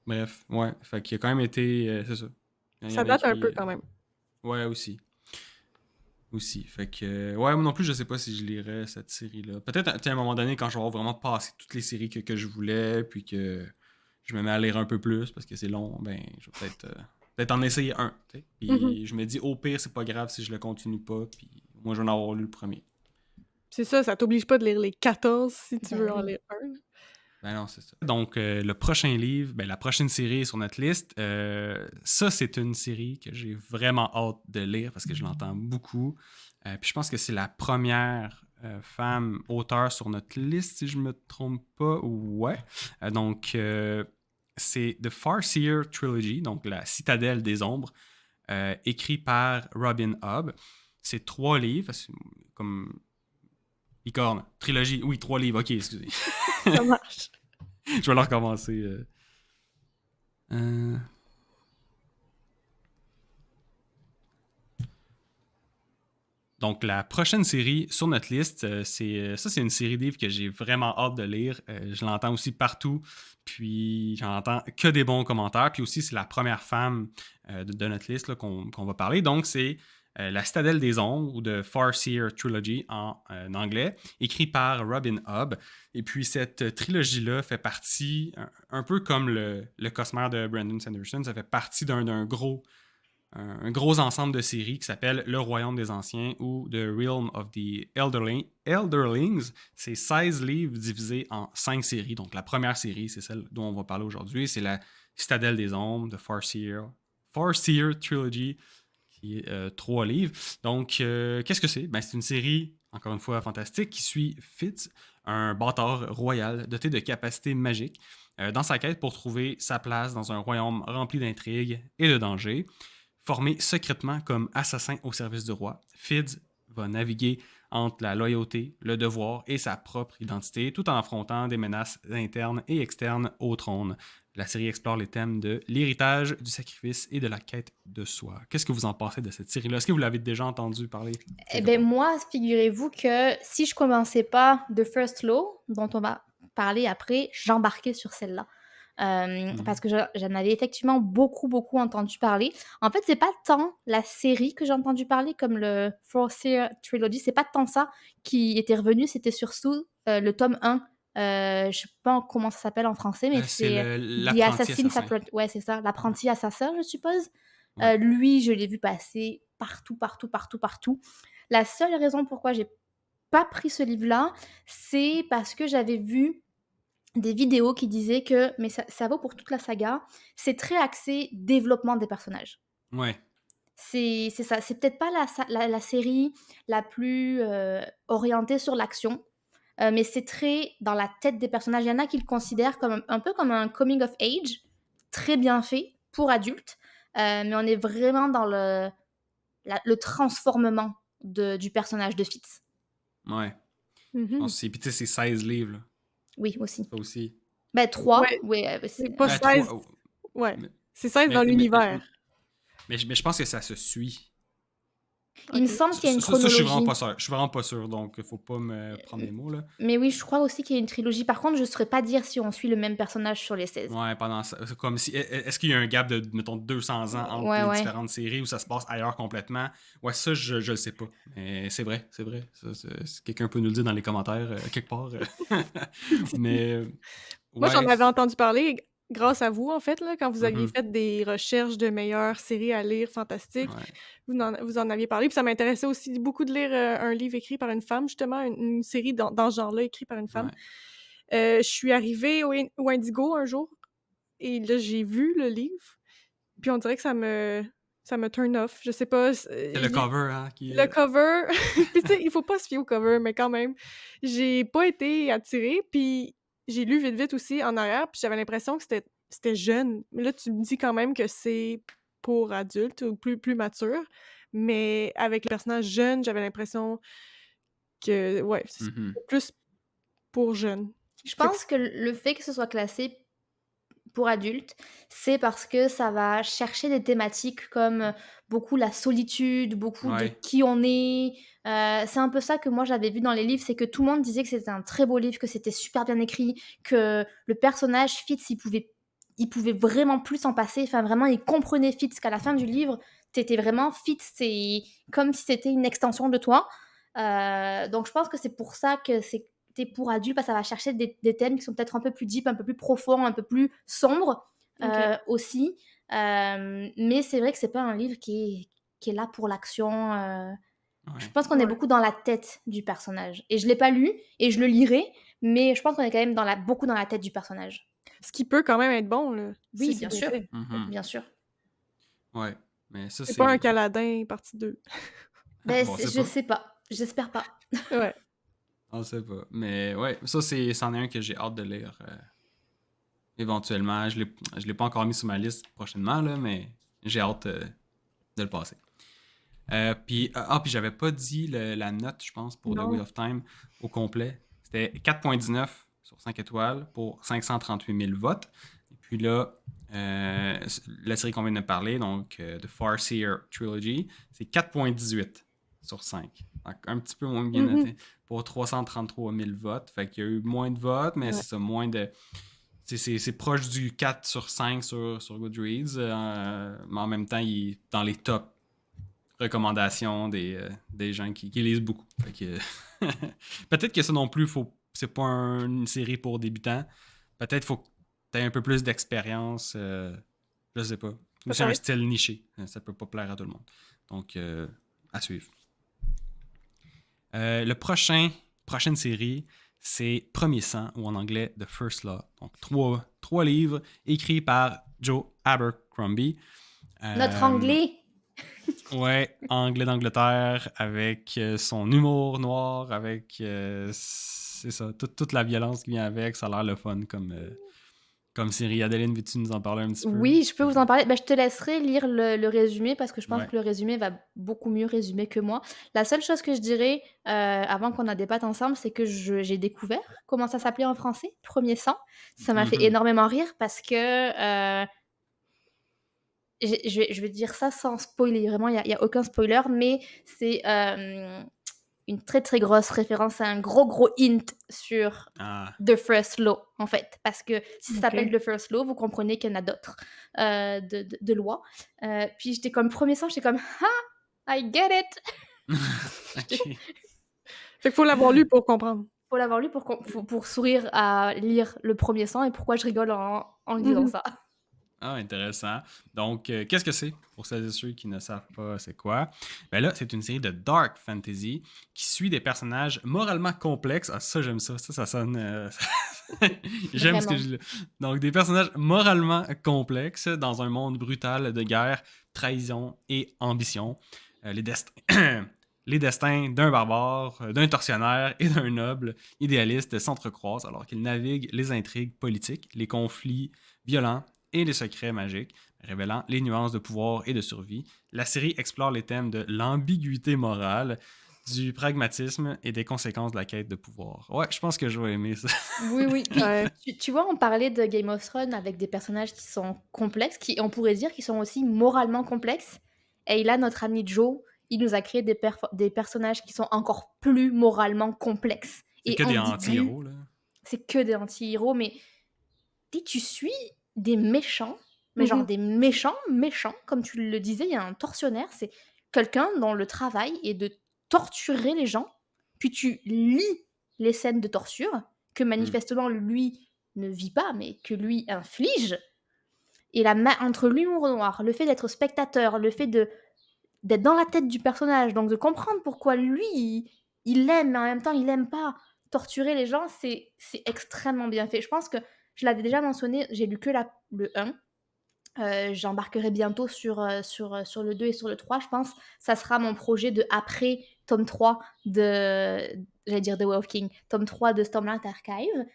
Bref, ouais. Fait qu'il a quand même été... c'est ça. Il Ça avait date un écrit, peu quand même. Ouais, aussi. Fait que... ouais, moi non plus, je sais pas si je lirais cette série-là. Peut-être à un moment donné, quand je vais avoir vraiment passé toutes les séries que je voulais, puis que je me mets à lire un peu plus, parce que c'est long, ben, je vais peut-être en essayer un. T'sais. Puis je me dis, au pire, c'est pas grave si je le continue pas, puis moi, je vais en avoir lu le premier. C'est ça t'oblige pas de lire les 14 si tu veux en oui. lire un. Ben non, c'est ça. Donc, le prochain livre, ben la prochaine série sur notre liste, ça, c'est une série que j'ai vraiment hâte de lire parce que je l'entends beaucoup. Puis je pense que c'est la première femme auteure sur notre liste, si je me trompe pas. Ouais. Donc, c'est The Farseer Trilogy, donc la Citadelle des Ombres. écrit par Robin Hobb. C'est 3 livres, c'est comme Licorne, trilogie, oui, 3 livres, ok, excusez. Ça marche. Je vais leur recommencer. Donc, la prochaine série sur notre liste, c'est une série de livres que j'ai vraiment hâte de lire. Je l'entends aussi partout, puis j'en entends que des bons commentaires. Puis aussi, c'est la première femme de notre liste là, qu'on va parler. Donc, c'est La Citadelle des Ombres, ou de Farseer Trilogy en anglais, écrit par Robin Hobb. Et puis, cette trilogie-là fait partie, un peu comme le Cosmere de Brandon Sanderson, ça fait partie d'un gros ensemble de séries qui s'appelle Le Royaume des Anciens ou The Realm of the Elderlings. C'est 16 livres divisés en 5 séries. Donc, la première série, c'est celle dont on va parler aujourd'hui. C'est La Citadelle des Ombres de Farseer Trilogy, qui est 3 livres. Donc, qu'est-ce que c'est? Ben, c'est une série, encore une fois, fantastique, qui suit Fitz, un bâtard royal doté de capacités magiques, dans sa quête pour trouver sa place dans un royaume rempli d'intrigues et de dangers. Formé secrètement comme assassin au service du roi, Fitz va naviguer entre la loyauté, le devoir et sa propre identité, tout en affrontant des menaces internes et externes au trône. La série explore les thèmes de l'héritage, du sacrifice et de la quête de soi. Qu'est-ce que vous en pensez de cette série-là? Est-ce que vous l'avez déjà entendu parler? Eh bien, moi, figurez-vous que si je commençais pas The First Law, dont on va parler après, j'embarquais sur celle-là. Parce que j'en avais effectivement beaucoup, beaucoup entendu parler. En fait, c'est pas tant la série que j'ai entendu parler comme le Farseer Trilogy, c'est pas tant ça qui était revenu, c'était surtout le tome 1. Je sais pas comment ça s'appelle en français, mais C'est c'est The l'apprenti Assassin's assassin. Ouais, c'est ça, l'apprenti assassin, je suppose. Ouais. Lui, je l'ai vu passer partout, partout, partout, partout. La seule raison pourquoi j'ai pas pris ce livre-là, c'est parce que j'avais vu des vidéos qui disaient que, mais ça vaut pour toute la saga, c'est très axé développement des personnages. Ouais. C'est ça, c'est peut-être pas la série la plus orientée sur l'action, mais c'est très dans la tête des personnages. Il y en a qui le considèrent comme un peu comme un coming of age, très bien fait pour adultes, mais on est vraiment dans le transformement du personnage de Fitz. Ouais. Je Mhm. pense que puis tu sais, c'est 16 livres, là. Oui, aussi. Ça aussi. Ben 3, Ouais, oui, c'est pas Ben, 16. trois- Ouais, mais, c'est 16 mais, dans mais, l'univers. mais je pense que ça se suit. il me Ok. semble qu'il y a une Ça, je suis vraiment chronologie. pas sûr. Je suis vraiment pas sûr, donc faut pas me prendre des mots, là. Mais oui, je crois aussi qu'il y a une trilogie. Par contre, je ne saurais pas dire si on suit le même personnage sur les 16. Ouais, pendant ça. C'est comme si. Est-ce qu'il y a un gap de, mettons, 200 ans entre Ouais, les ouais. différentes séries où ça se passe ailleurs complètement? Ouais, ça, je le sais pas. Mais c'est vrai, c'est vrai. Ça, si quelqu'un peut nous le dire dans les commentaires, quelque part. Mais. Moi, j'en Ouais. avais entendu parler grâce à vous, en fait, là, quand vous aviez Mhm. fait des recherches de meilleures séries à lire fantastiques. Ouais. Vous en aviez parlé. Puis ça m'intéressait aussi beaucoup de lire un livre écrit par une femme, justement, une série dans ce genre-là, écrit par une femme. Ouais. Je suis arrivée au Indigo un jour, et là, j'ai vu le livre, puis on dirait que ça me turn off. Je sais pas. C'est le cover, hein, qui. Le cover, puis tu sais, il faut pas se fier au cover, mais quand même, j'ai pas été attirée, puis j'ai lu vite, vite aussi en arrière, puis j'avais l'impression que c'était jeune. Mais là, tu me dis quand même que c'est pour adultes ou plus mature, mais avec le personnage jeune, j'avais l'impression que, ouais, c'est Mhm. plus pour jeunes. Je Fait que pense que le fait que ce soit classé pour adultes, c'est parce que ça va chercher des thématiques comme beaucoup la solitude, beaucoup de Ouais. qui on est. C'est un peu ça que moi j'avais vu dans les livres, c'est que tout le monde disait que c'était un très beau livre, que c'était super bien écrit, que le personnage Fitz, il pouvait vraiment plus s'en passer. Enfin, vraiment, il comprenait Fitz, qu'à la fin du livre, t'étais vraiment Fitz, c'est comme si c'était une extension de toi. Donc je pense que c'est pour ça que c'était pour adultes, parce que ça va chercher des thèmes qui sont peut-être un peu plus deep, un peu plus profonds, un peu plus sombres Ok. aussi. Mais c'est vrai que c'est pas un livre qui est là pour l'action. Je Ouais. pense qu'on est Ouais. beaucoup dans la tête du personnage. Et je l'ai pas lu, et je le lirai, mais je pense qu'on est quand même beaucoup dans la tête du personnage. Ce qui peut quand même être bon, là, si Oui, c'est bien bien sûr. fait. Mhm. Bien sûr. Ouais. Mais ça, C'est pas un c'est. Caladin partie 2. Ben, Bon, c'est je pas. sais pas. J'espère pas. Ouais. On sait pas. Mais ouais, ça, c'en est un que j'ai hâte de lire éventuellement. Je l'ai pas encore mis sur ma liste prochainement, là, mais j'ai hâte de le passer. Puis j'avais pas dit la note, je pense, pour The Non. Wheel of Time au complet. C'était 4.19 sur 5 étoiles pour 538 000 votes. Et puis là, la série qu'on vient de parler, donc The Farseer Trilogy, c'est 4.18 sur 5. Donc, un petit peu moins bien noté pour 333 000 votes. Fait qu'il y a eu moins de votes, mais c'est ça, moins de... C'est proche du 4 sur 5 sur Goodreads, mais en même temps, il est dans les tops recommandations des gens qui lisent beaucoup. Fait que, peut-être que ça non plus, c'est pas une série pour débutants. Peut-être faut que tu aies un peu plus d'expérience. Je sais pas. Ou c'est un style niché. Ça peut pas plaire à tout le monde. Donc, à suivre. Prochaine série, c'est Premier Sang, ou en anglais The First Law. Donc, trois livres écrits par Joe Abercrombie. Notre anglais. Ouais, anglais d'Angleterre, avec son humour noir, avec c'est ça, toute la violence qui vient avec, ça a l'air le fun comme série. Adeline, veux-tu nous en parler un petit peu? Oui, je peux vous en parler. Je te laisserai lire le résumé parce que je pense Ouais. que le résumé va beaucoup mieux résumer que moi. La seule chose que je dirais, avant qu'on en débatte ensemble, c'est que j'ai découvert comment ça s'appelait en français, Premier Sang. Ça m'a fait énormément rire parce que je vais dire ça sans spoiler, vraiment, il y a aucun spoiler, mais c'est une très très grosse référence à un gros hint sur The First Law, en fait. Parce que si ça s'appelle The First Law, vous comprenez qu'il y en a d'autres de lois. Puis j'étais comme Premier Sang, j'étais comme ah, I get it! Ok. Fait qu'il faut l'avoir lu pour comprendre. Faut l'avoir lu pour sourire à lire le Premier Sang et pourquoi je rigole en lisant ça. Ah, intéressant. Donc, qu'est-ce que c'est pour celles et ceux qui ne savent pas c'est quoi? Ben là, c'est une série de dark fantasy qui suit des personnages moralement complexes. Ah, ça, j'aime ça. Ça sonne... J'aime ce que je dis là. Donc, des personnages moralement complexes dans un monde brutal de guerre, trahison et ambition. Les destins d'un barbare, d'un tortionnaire et d'un noble idéaliste s'entrecroisent alors qu'ils naviguent les intrigues politiques, les conflits violents et les secrets magiques, révélant les nuances de pouvoir et de survie. La série explore les thèmes de l'ambiguïté morale, du pragmatisme et des conséquences de la quête de pouvoir. Ouais, je pense que je vais aimer ça. Oui. Tu vois, on parlait de Game of Thrones avec des personnages qui sont complexes, on pourrait dire qu'ils sont aussi moralement complexes. Et là, notre ami Joe, il nous a créé des personnages qui sont encore plus moralement complexes. C'est que des anti-héros, là. C'est que des anti-héros, mais tu suis des méchants, mais genre des méchants, comme tu le disais, il y a un tortionnaire, c'est quelqu'un dont le travail est de torturer les gens, puis tu lis les scènes de torture que manifestement lui ne vit pas, mais que lui inflige. Et entre l'humour noir, le fait d'être spectateur, le fait d'être dans la tête du personnage, donc de comprendre pourquoi lui, il aime, mais en même temps, il aime pas torturer les gens, c'est extrêmement bien fait. Je pense que je l'avais déjà mentionné, j'ai lu que le 1. J'embarquerai bientôt sur le 2 et sur le 3, je pense. Ça sera mon projet de après tome 3 j'allais dire The Way of King, tome 3 de Stormlight Archive.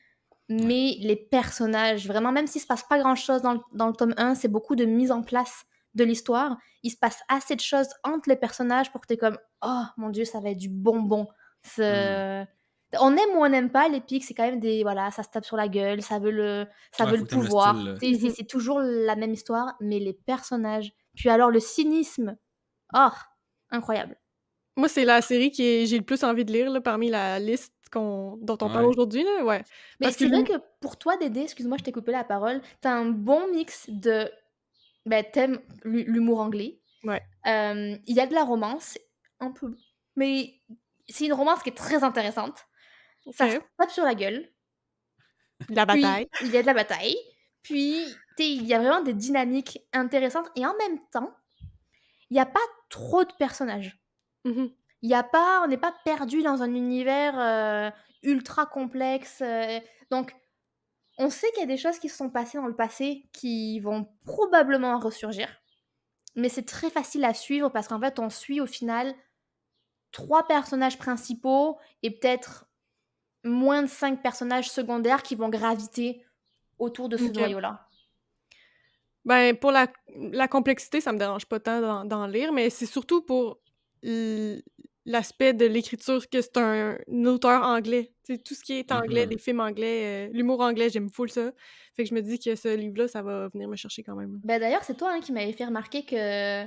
Mais les personnages, vraiment, même s'il se passe pas grand-chose dans le tome 1, c'est beaucoup de mise en place de l'histoire. Il se passe assez de choses entre les personnages pour que t'es comme « Oh, mon Dieu, ça va être du bonbon. » On aime ou on n'aime pas, l'épique, c'est quand même voilà, ça se tape sur la gueule, ça veut le pouvoir. C'est toujours la même histoire, mais les personnages, puis alors le cynisme, oh, incroyable. Moi, c'est la série j'ai le plus envie de lire là, parmi la liste dont on parle aujourd'hui. Là, ouais. Mais c'est vrai que pour toi, Dédé, excuse-moi, je t'ai coupé la parole, t'as un bon mix de... t'aimes l'humour anglais. Ouais. Il y a de la romance, un peu, mais c'est une romance qui est très intéressante. Ça se tape sur la gueule. La bataille. Puis, il y a de la bataille. Puis, il y a vraiment des dynamiques intéressantes. Et en même temps, il n'y a pas trop de personnages. On n'est pas perdu dans un univers ultra complexe. Donc, on sait qu'il y a des choses qui se sont passées dans le passé qui vont probablement ressurgir. Mais c'est très facile à suivre parce qu'en fait, on suit au final 3 personnages principaux et peut-être moins de 5 personnages secondaires qui vont graviter autour de ce noyau-là. Ben, pour la complexité, ça me dérange pas tant d'en lire, mais c'est surtout pour l'aspect de l'écriture que c'est un auteur anglais. Tu sais, tout ce qui est anglais, Mhm. des films anglais, l'humour anglais, j'aime full ça. Fait que je me dis que ce livre-là, ça va venir me chercher quand même. Ben, d'ailleurs, c'est toi, hein, qui m'avais fait remarquer que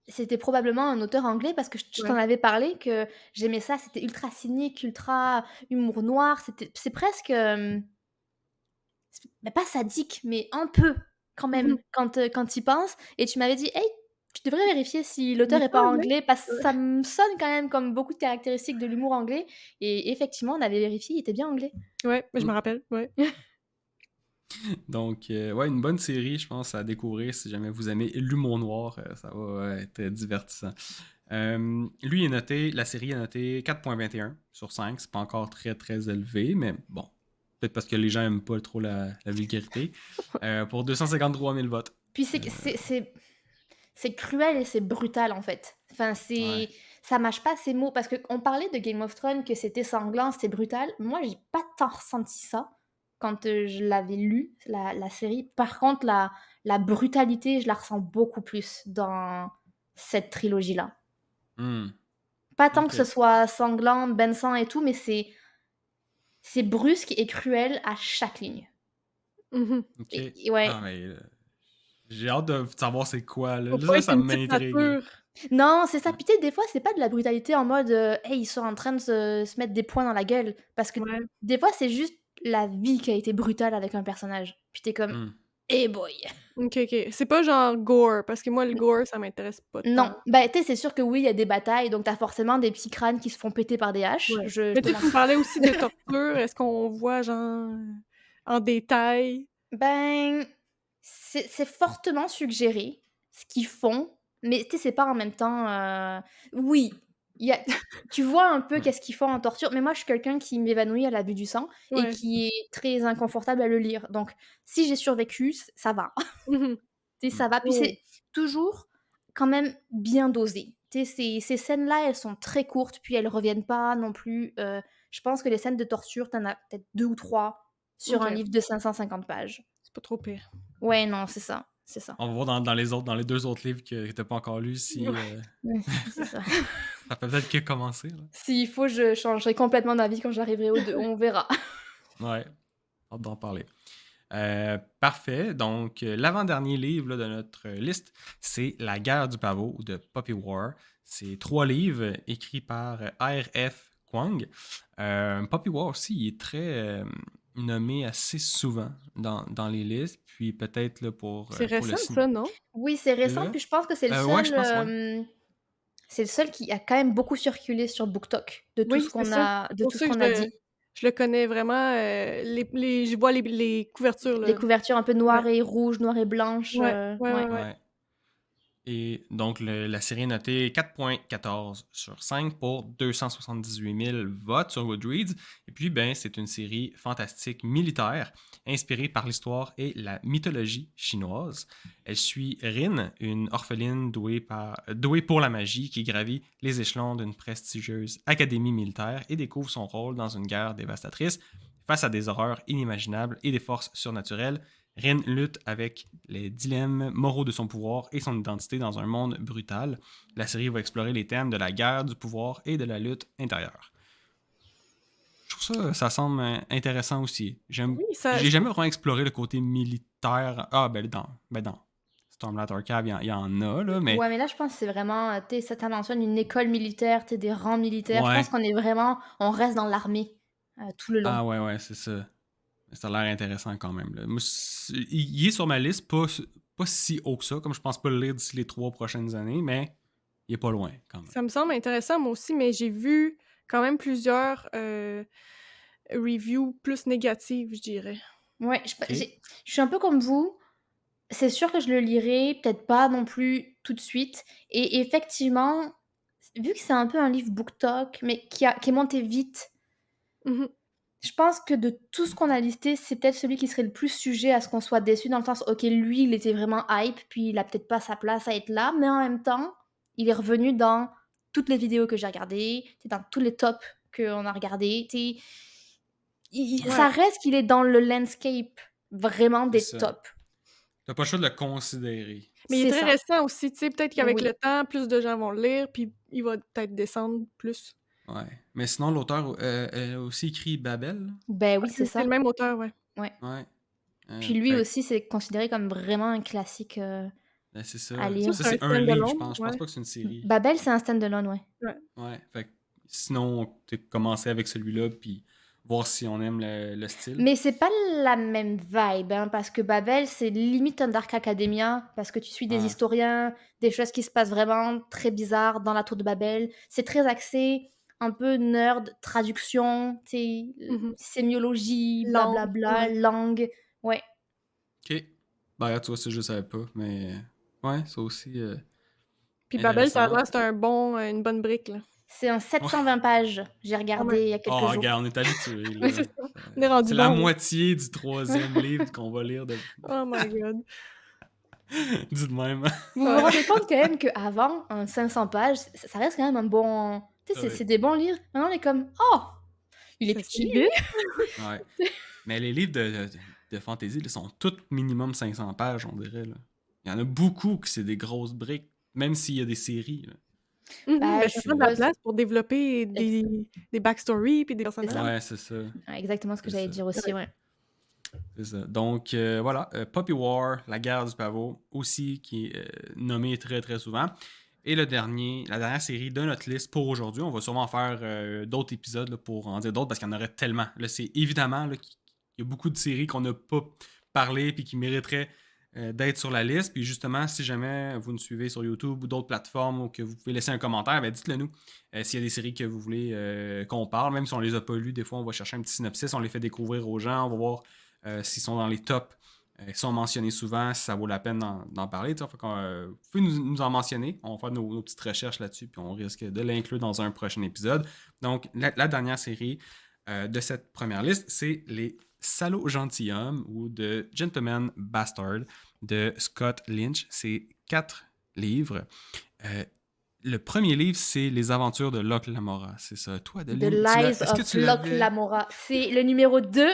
c'était probablement un auteur anglais parce que je t'en Ouais. avais parlé, que j'aimais ça, c'était ultra cynique, ultra humour noir, c'est presque, pas sadique, mais un peu quand même Mmh. quand tu y penses et tu m'avais dit: «Hey, tu devrais vérifier si Il l'auteur est est pas pas anglais? anglais parce que Ouais. ça me sonne quand même comme beaucoup de caractéristiques de l'humour anglais» et effectivement, on avait vérifié, il était bien anglais. Ouais, mais je me Mm. rappelle, ouais. Donc, ouais, une bonne série, je pense, à découvrir si jamais vous aimez l'humour noir. Ça va être divertissant. Lui est noté, la série est notée 4.21 sur 5. C'est pas encore très très élevé, mais bon, peut-être parce que les gens aiment pas trop la vulgarité. Pour 253 000 votes. Puis Euh, c'est cruel et c'est brutal, en fait. Enfin, ouais. ça mâche pas ses mots parce qu'on parlait de Game of Thrones, que c'était sanglant, c'était brutal. Moi, j'ai pas tant ressenti ça quand, je l'avais lu, la série. Par contre, la brutalité, je la ressens beaucoup plus dans cette trilogie-là. Hmm. Pas tant que ce Ok. soit sanglant, bain de sang et tout, mais c'est brusque et cruel à chaque ligne. Mmh. Ok. Et ouais. Ah, mais j'ai hâte de savoir c'est quoi, là. Faut pas Là, être ça une petite m'intrigue, là. nature. Non, c'est ça. Ouais. Puis tu sais, des fois, c'est pas de la brutalité en mode, «Hey, ils sont en train de se mettre des poings dans la gueule». Parce que Ouais. des fois, c'est juste la vie qui a été brutale avec un personnage. Puis tu comme: Hmm. «Eh boy!» OK. C'est pas genre gore, parce que moi, le gore, ça m'intéresse pas Non, tant. bah, tu sais, c'est sûr que oui, il y a des batailles, donc t'as forcément des petits crânes qui se font péter par des haches. Ouais. Je Mais te tu sais, tu mens me parlais aussi de torture. Est-ce qu'on voit genre, en détail? Ben, c'est fortement suggéré, ce qu'ils font, mais tu sais, c'est pas en même temps, oui, il y a tu vois un peu Hmm. qu'est-ce qu'ils font en torture, mais moi, je suis quelqu'un qui m'évanouit à la vue du sang et Ouais. qui est très inconfortable à le lire, donc si j'ai survécu, ça va. Mmh. Tu sais, Hmm. ça va, puis Ouais. c'est toujours quand même bien dosé. Tu sais, ces scènes-là, elles sont très courtes, puis elles reviennent pas non plus, je pense que les scènes de torture, tu en as peut-être 2 ou 3 sur un OK. livre de 550 pages. C'est pas trop pire. Ouais, non, c'est ça, c'est ça. On va voir dans les deux autres livres que t'as pas encore lus si Ouais, c'est ça. ça peut peut-être que commencer, là. S'il faut, je changerai complètement d'avis quand j'arriverai au 2, on verra. Ouais, hâte d'en parler. Parfait. Donc, l'avant-dernier livre là, de notre liste, c'est La guerre du pavot de Poppy War. C'est 3 livres écrits par R.F. Kuang. Poppy War aussi, il est très nommé assez souvent dans les listes. Puis peut-être là, C'est pour le récent ça, non? Oui, c'est récent, là. puis je pense que Ouais, je pense, ouais. c'est le seul qui a quand même beaucoup circulé sur BookTok, Oui, c'est ça. C'est de pour tout ce ça que qu'on a dit. je le connais vraiment, je vois les couvertures Les là. couvertures un peu Ouais. noires et rouges, noires et blanches, Ouais. Ouais, ouais, ouais. ouais. Ouais. Et donc, la série est notée 4.14 sur 5 pour 278 000 votes sur Goodreads. Et puis, ben, c'est une série fantastique militaire inspirée par l'histoire et la mythologie chinoise. Elle suit Rin, une orpheline douée pour la magie qui gravit les échelons d'une prestigieuse académie militaire et découvre son rôle dans une guerre dévastatrice face à des horreurs inimaginables et des forces surnaturelles. Rin lutte avec les dilemmes moraux de son pouvoir et son identité dans un monde brutal. La série va explorer les thèmes de la guerre, du pouvoir et de la lutte intérieure. Je trouve ça semble intéressant aussi. Oui, ça J'ai je jamais trouve vraiment exploré le côté militaire. Ah, ben dans Stormlight Archive, il y en a, là, mais Ouais, mais là, je pense que c'est vraiment, tu sais, ça mentionne une école militaire, tu sais, des rangs militaires. Je pense ouais. qu'on est vraiment on reste dans l'armée, tout le long. Ah, ouais, c'est ça. Ça a l'air intéressant quand même, là. Moi, il est sur ma liste, pas si haut que ça, comme je pense pas le lire d'ici les 3 prochaines années, mais il est pas loin quand même. ça me semble intéressant moi aussi, mais j'ai vu quand même plusieurs, reviews plus négatives, je dirais. Ouais, OK. je suis un peu comme vous. C'est sûr que je le lirai, peut-être pas non plus tout de suite et effectivement, vu que c'est un peu un livre BookTok, mais qui est monté vite, Mmh. je pense que de tout ce qu'on a listé, c'est peut-être celui qui serait le plus sujet à ce qu'on soit déçu dans le sens, OK, lui, il était vraiment hype, puis il a peut-être pas sa place à être là, mais en même temps, il est revenu dans toutes les vidéos que j'ai regardées, tu sais, dans tous les tops qu'on a regardés, tu sais, ça Ouais. reste qu'il est dans le landscape vraiment C'est des ça. tops. T'as pas le choix de le considérer. Mais il est C'est très ça. récent aussi, tu sais, peut-être qu'avec Oui. le temps, plus de gens vont le lire, puis il va peut-être descendre plus. Ouais. Mais sinon, l'auteur elle a aussi écrit Babel. Ben oui, Ouais, c'est c'est le ça. même auteur, ouais. Ouais. Ouais. Puis lui Fait que, aussi, c'est considéré comme vraiment un classique ben, c'est à ça. Ça, lire. Ça, c'est un c'est un livre, je stand-alone, pense. Je pense ouais. pas que c'est une série. Babel, c'est un stand-alone, ouais. Ouais. Ouais. Fait que, sinon, t'as commencé avec celui-là, puis voir si on aime le style. Mais c'est pas la même vibe, hein, parce que Babel, c'est limite un Dark Academia, parce que tu suis des Ouais. historiens, des choses qui se passent vraiment très bizarres dans la tour de Babel. C'est très axé, un peu nerd, traduction, tu sais, Mhm. sémiologie, Langue, blablabla, ouais. langue. Ouais. Ok. Ben, tu vois, ça, je savais pas. Mais, ouais, ça aussi, Puis Babel, ça a intéressant. l'air, c'est une bonne brique, là. C'est un Ouais. 720 pages. J'ai Quand regardé même. il y a quelques Oh, jours. regarde, on est habitué, Oui, là. c'est ça. On est rendu C'est la bon, là. moitié du 3e livre qu'on va lire de... Oh my god. Dit de même. Vous vous Ouais. rendez compte quand même qu'avant, un 500 pages, ça reste quand même un bon... Tu sais, Ouais. c'est des bons livres. Maintenant, on est comme, oh, il est C'est petit. stylé. Ouais. Mais les livres de fantasy là, sont tous minimum 500 pages, on dirait. Là. Il y en a beaucoup que c'est des grosses briques, même s'il y a des séries. Là. Ben, ça Je prend de la suppose. place pour développer des backstories puis des C'est ça. personnages. Ouais, c'est ça. Ouais, exactement ce que C'est j'allais ça. dire aussi, ouais. C'est ça. Donc, voilà. Poppy War, la guerre du pavot, aussi, qui est nommé très, très souvent. Et la dernière série de notre liste pour aujourd'hui. On va sûrement faire d'autres épisodes là, pour en dire d'autres parce qu'il y en aurait tellement. Là, c'est évidemment là, qu'il y a beaucoup de séries qu'on n'a pas parlé et qui mériteraient d'être sur la liste. Puis justement, si jamais vous nous suivez sur YouTube ou d'autres plateformes ou que vous pouvez laisser un commentaire, ben dites-le nous. S'il y a des séries que vous voulez qu'on parle, même si on les a pas lues, des fois on va chercher un petit synopsis, on les fait découvrir aux gens, on va voir s'ils sont dans les tops. Ils sont mentionnés souvent, si ça vaut la peine d'en parler. Vous pouvez nous en mentionner. On va faire nos petites recherches là-dessus, puis on risque de l'inclure dans un prochain épisode. Donc, la dernière série de cette première liste, c'est Les Salauds Gentilshommes ou The Gentleman Bastard de Scott Lynch. C'est 4 livres. Le premier livre, c'est Les Aventures de Locke Lamora. C'est ça. Toi, The Adeline, Lies of Locke Lamora. C'est le numéro 2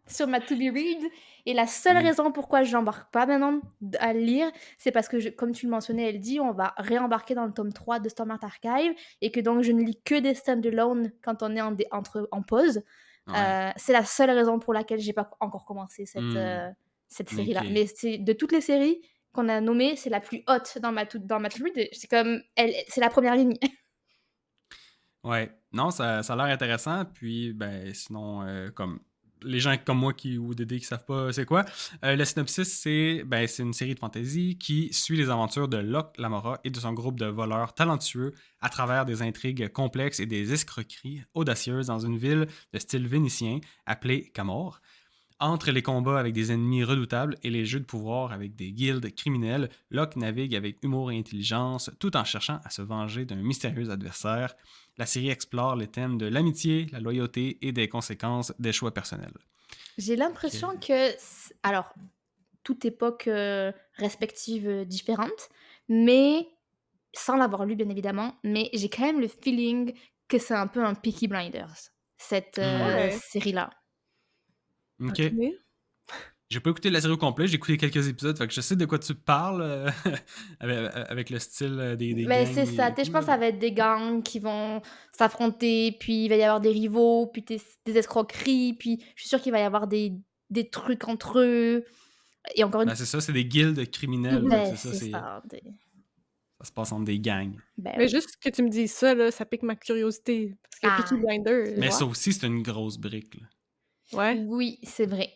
sur ma To Be Read. Et la seule raison pourquoi je n'embarque pas maintenant à le lire, c'est parce que, comme tu le mentionnais, elle dit, on va réembarquer dans le tome 3 de Stormlight Archive et que donc je ne lis que des stand-alone quand on est en pause. Ouais. C'est la seule raison pour laquelle j'ai pas encore commencé cette série-là. Ok. Mais c'est de toutes les séries qu'on a nommées, c'est la plus haute dans ma To Read. C'est comme, c'est la première ligne. Ouais, non, ça a l'air intéressant. Puis, ben, sinon, comme les gens comme moi ou Dédé qui savent pas c'est quoi, le synopsis, c'est une série de fantasy qui suit les aventures de Locke Lamora et de son groupe de voleurs talentueux à travers des intrigues complexes et des escroqueries audacieuses dans une ville de style vénitien appelée Camor. Entre les combats avec des ennemis redoutables et les jeux de pouvoir avec des guildes criminelles, Locke navigue avec humour et intelligence tout en cherchant à se venger d'un mystérieux adversaire. La série explore les thèmes de l'amitié, la loyauté et des conséquences des choix personnels. J'ai l'impression que, alors, toute époque respective différente, mais sans l'avoir lu bien évidemment, mais j'ai quand même le feeling que c'est un peu un Peaky Blinders, cette Ouais. série-là. Ok. Ok. J'ai pas écouté la série au complet, j'ai écouté quelques épisodes, fait que je sais de quoi tu parles avec le style des Mais gangs. c'est ça, et tu sais, je tout, pense que là. ça va être des gangs qui vont s'affronter, puis il va y avoir des rivaux, puis des escroqueries, puis je suis sûre qu'il va y avoir des trucs entre eux. Et encore une Ben, c'est ça, c'est des guildes criminelles. Mhm. Fait que ben, c'est ça, c'est ça. ça se passe entre des gangs. Ben Mais oui. juste que tu me dises ça, là, ça pique ma curiosité. Parce que Ah, Peaky Blinders, Mais vois? ça aussi, c'est une grosse brique. Là. ouais. Oui, c'est vrai.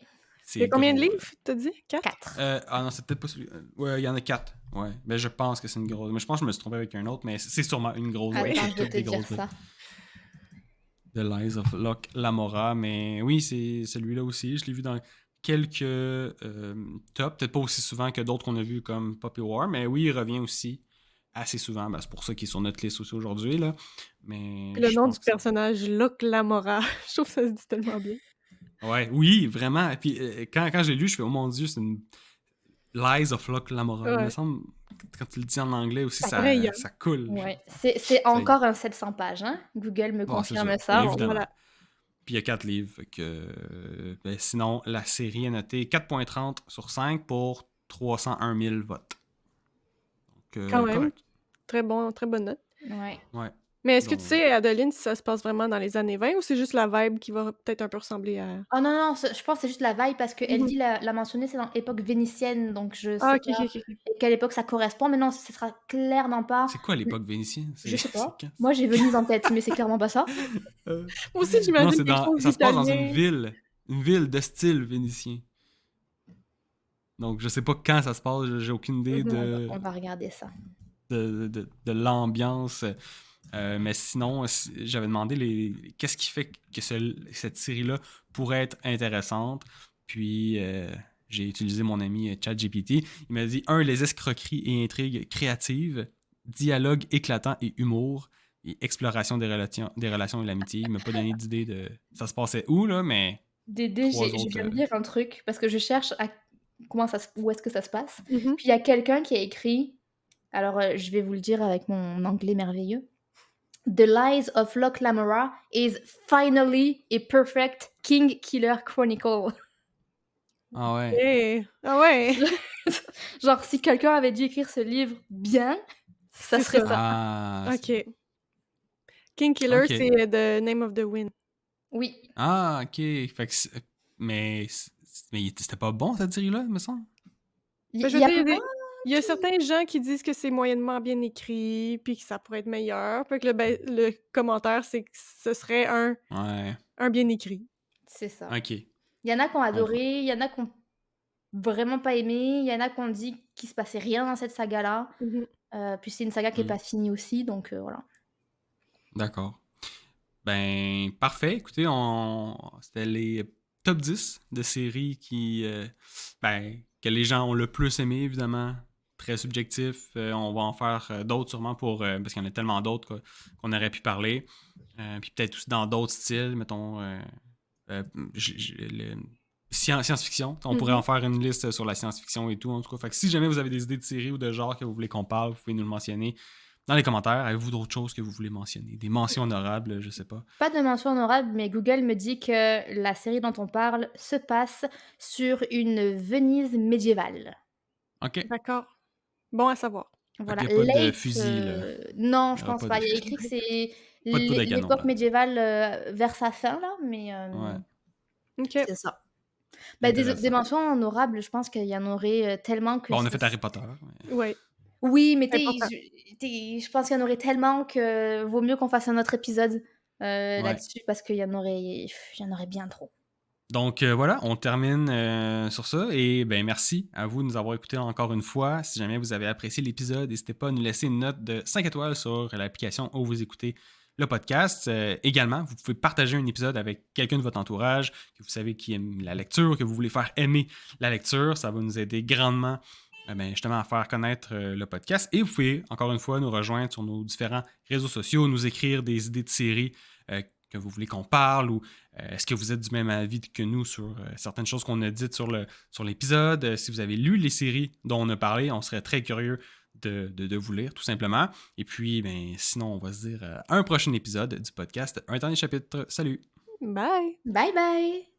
Il y a C'est combien de gros, livres, t'as dit? 4? 4. Ah non, c'est peut-être pas celui. Ouais, il y en a 4. Ouais. Ben, je pense que c'est une grosse. Mais je pense que je me suis trompé avec un autre, mais c'est sûrement une grosse. Attends, brique, je vais toutes te des dire grosses briques. ça. The Lies of Locke Lamora. Mais oui, c'est celui-là aussi. Je l'ai vu dans quelques tops. Peut-être pas aussi souvent que d'autres qu'on a vus comme Poppy War, mais oui, il revient aussi assez souvent. Ben, c'est pour ça qu'il est sur notre liste aussi aujourd'hui. Là. Mais Puis le je nom pense du que c'est- personnage, Locke Lamora. Je trouve que ça se dit tellement bien. Ouais, oui, vraiment. Et puis quand je l'ai lu, je fais, oh mon Dieu, c'est une Lies of Locke Lamora. Il me Ouais. semble, quand tu le dis en anglais aussi, Ça braille, hein. ça coule. Ouais. C'est encore un 700 pages, hein? Google me Bon, c'est confirme ça, ça. évidemment. Voilà. Puis il y a 4 livres. Fait que, ben, sinon, la série est notée 4.30 sur 5 pour 301 000 votes. Donc, Quand même. correct. Très bonne note. Ouais. Ouais. Mais est-ce que Donc, tu sais, Adeline, si ça se passe vraiment dans les années 20 ou c'est juste la vibe qui va peut-être un peu ressembler à... Oh non, je pense que c'est juste la vibe parce qu'elle Mhm. dit l'a mentionné, c'est dans époque vénitienne, donc je Ah, sais ok, pas ok, ok. à quelle époque ça correspond, mais non, ce sera clairement pas. c'est quoi l'époque vénitienne? Je sais C'est pas. quand? Moi, j'ai Venise en tête, mais c'est clairement pas ça. Euh, Moi aussi, Non, j'imagine c'est quelque chose ça se passe dans d'italien. une ville de style vénitien. Donc, je sais pas quand ça se passe, j'ai aucune idée Mhm. On va regarder ça. de l'ambiance. Mais sinon, j'avais demandé qu'est-ce qui fait que cette série-là pourrait être intéressante. Puis, j'ai utilisé mon ami ChatGPT. Il m'a dit, les escroqueries et intrigues créatives, dialogue éclatant et humour, et exploration des relations et l'amitié. Il m'a pas donné d'idée de ça se passait où, là, mais Dédé, trois je autres... viens de lire un truc parce que je cherche où est-ce que ça se passe. Mhm. Puis il y a quelqu'un qui a écrit, alors je vais vous le dire avec mon anglais merveilleux. The Lies of Locke Lamora is finally a perfect King Killer Chronicle. Ah ouais. Eh, ah ouais, Genre, si quelqu'un avait dû écrire ce livre bien, ça c'est serait ça. ça. Ah, Ok. King Killer, ok. c'est The Name of the Wind. Oui. Ah, ok. Fait que mais c'était pas bon cette série-là, me semble. Ben, je Il veux y a dire, pas... il y a certains gens qui disent que c'est moyennement bien écrit, puis que ça pourrait être meilleur. Fait que le commentaire, c'est que ce serait Ouais. un bien écrit. C'est ça. Ok. Il y en a qui ont Comprends. adoré, il y en a qui ont vraiment pas aimé, il y en a qui ont dit qu'il se passait rien dans cette saga-là. Mhm. Puis c'est une saga qui est Mm. pas finie aussi, donc voilà. D'accord. Ben, parfait. Écoutez, c'était les top 10 de séries que les gens ont le plus aimé, évidemment. Très subjectif. On va en faire d'autres sûrement parce qu'il y en a tellement d'autres qu'on aurait pu parler. Puis peut-être aussi dans d'autres styles, mettons, science-fiction. On pourrait en faire une liste sur la science-fiction et tout, en tout cas. Fait que si jamais vous avez des idées de séries ou de genres que vous voulez qu'on parle, vous pouvez nous le mentionner dans les commentaires. Avez-vous d'autres choses que vous voulez mentionner? Des mentions honorables, je sais pas. Pas de mention honorable, mais Google me dit que la série dont on parle se passe sur une Venise médiévale. OK. D'accord. Bon à savoir. Voilà, Il n'y a pas de late, fusil, là. non, Il je n'y aura pense pas pas. de, Il y a écrit que c'est pas de poudre à canon, l'époque là. médiévale vers sa fin, là, mais Ouais. OK. c'est ça. Bah, des Intéressant. mentions honorables, je pense qu'il y en aurait tellement que Bon, on a fait Harry Potter. Mais... Ouais. Oui, mais Important. je pense qu'il y en aurait tellement que vaut mieux qu'on fasse un autre épisode Ouais. là-dessus parce qu'il y en aurait bien trop. Donc voilà, on termine sur ça. Et ben merci à vous de nous avoir écoutés encore une fois. Si jamais vous avez apprécié l'épisode, n'hésitez pas à nous laisser une note de 5 étoiles sur l'application où vous écoutez le podcast. Également, vous pouvez partager un épisode avec quelqu'un de votre entourage que vous savez qui aime la lecture, que vous voulez faire aimer la lecture. Ça va nous aider grandement justement à faire connaître le podcast. Et vous pouvez, encore une fois, nous rejoindre sur nos différents réseaux sociaux, nous écrire des idées de séries que vous voulez qu'on parle ou est-ce que vous êtes du même avis que nous sur certaines choses qu'on a dites sur l'épisode. Si vous avez lu les séries dont on a parlé, on serait très curieux de vous lire, tout simplement. Et puis, sinon, on va se dire à un prochain épisode du podcast Un dernier chapitre. Salut! Bye! Bye bye!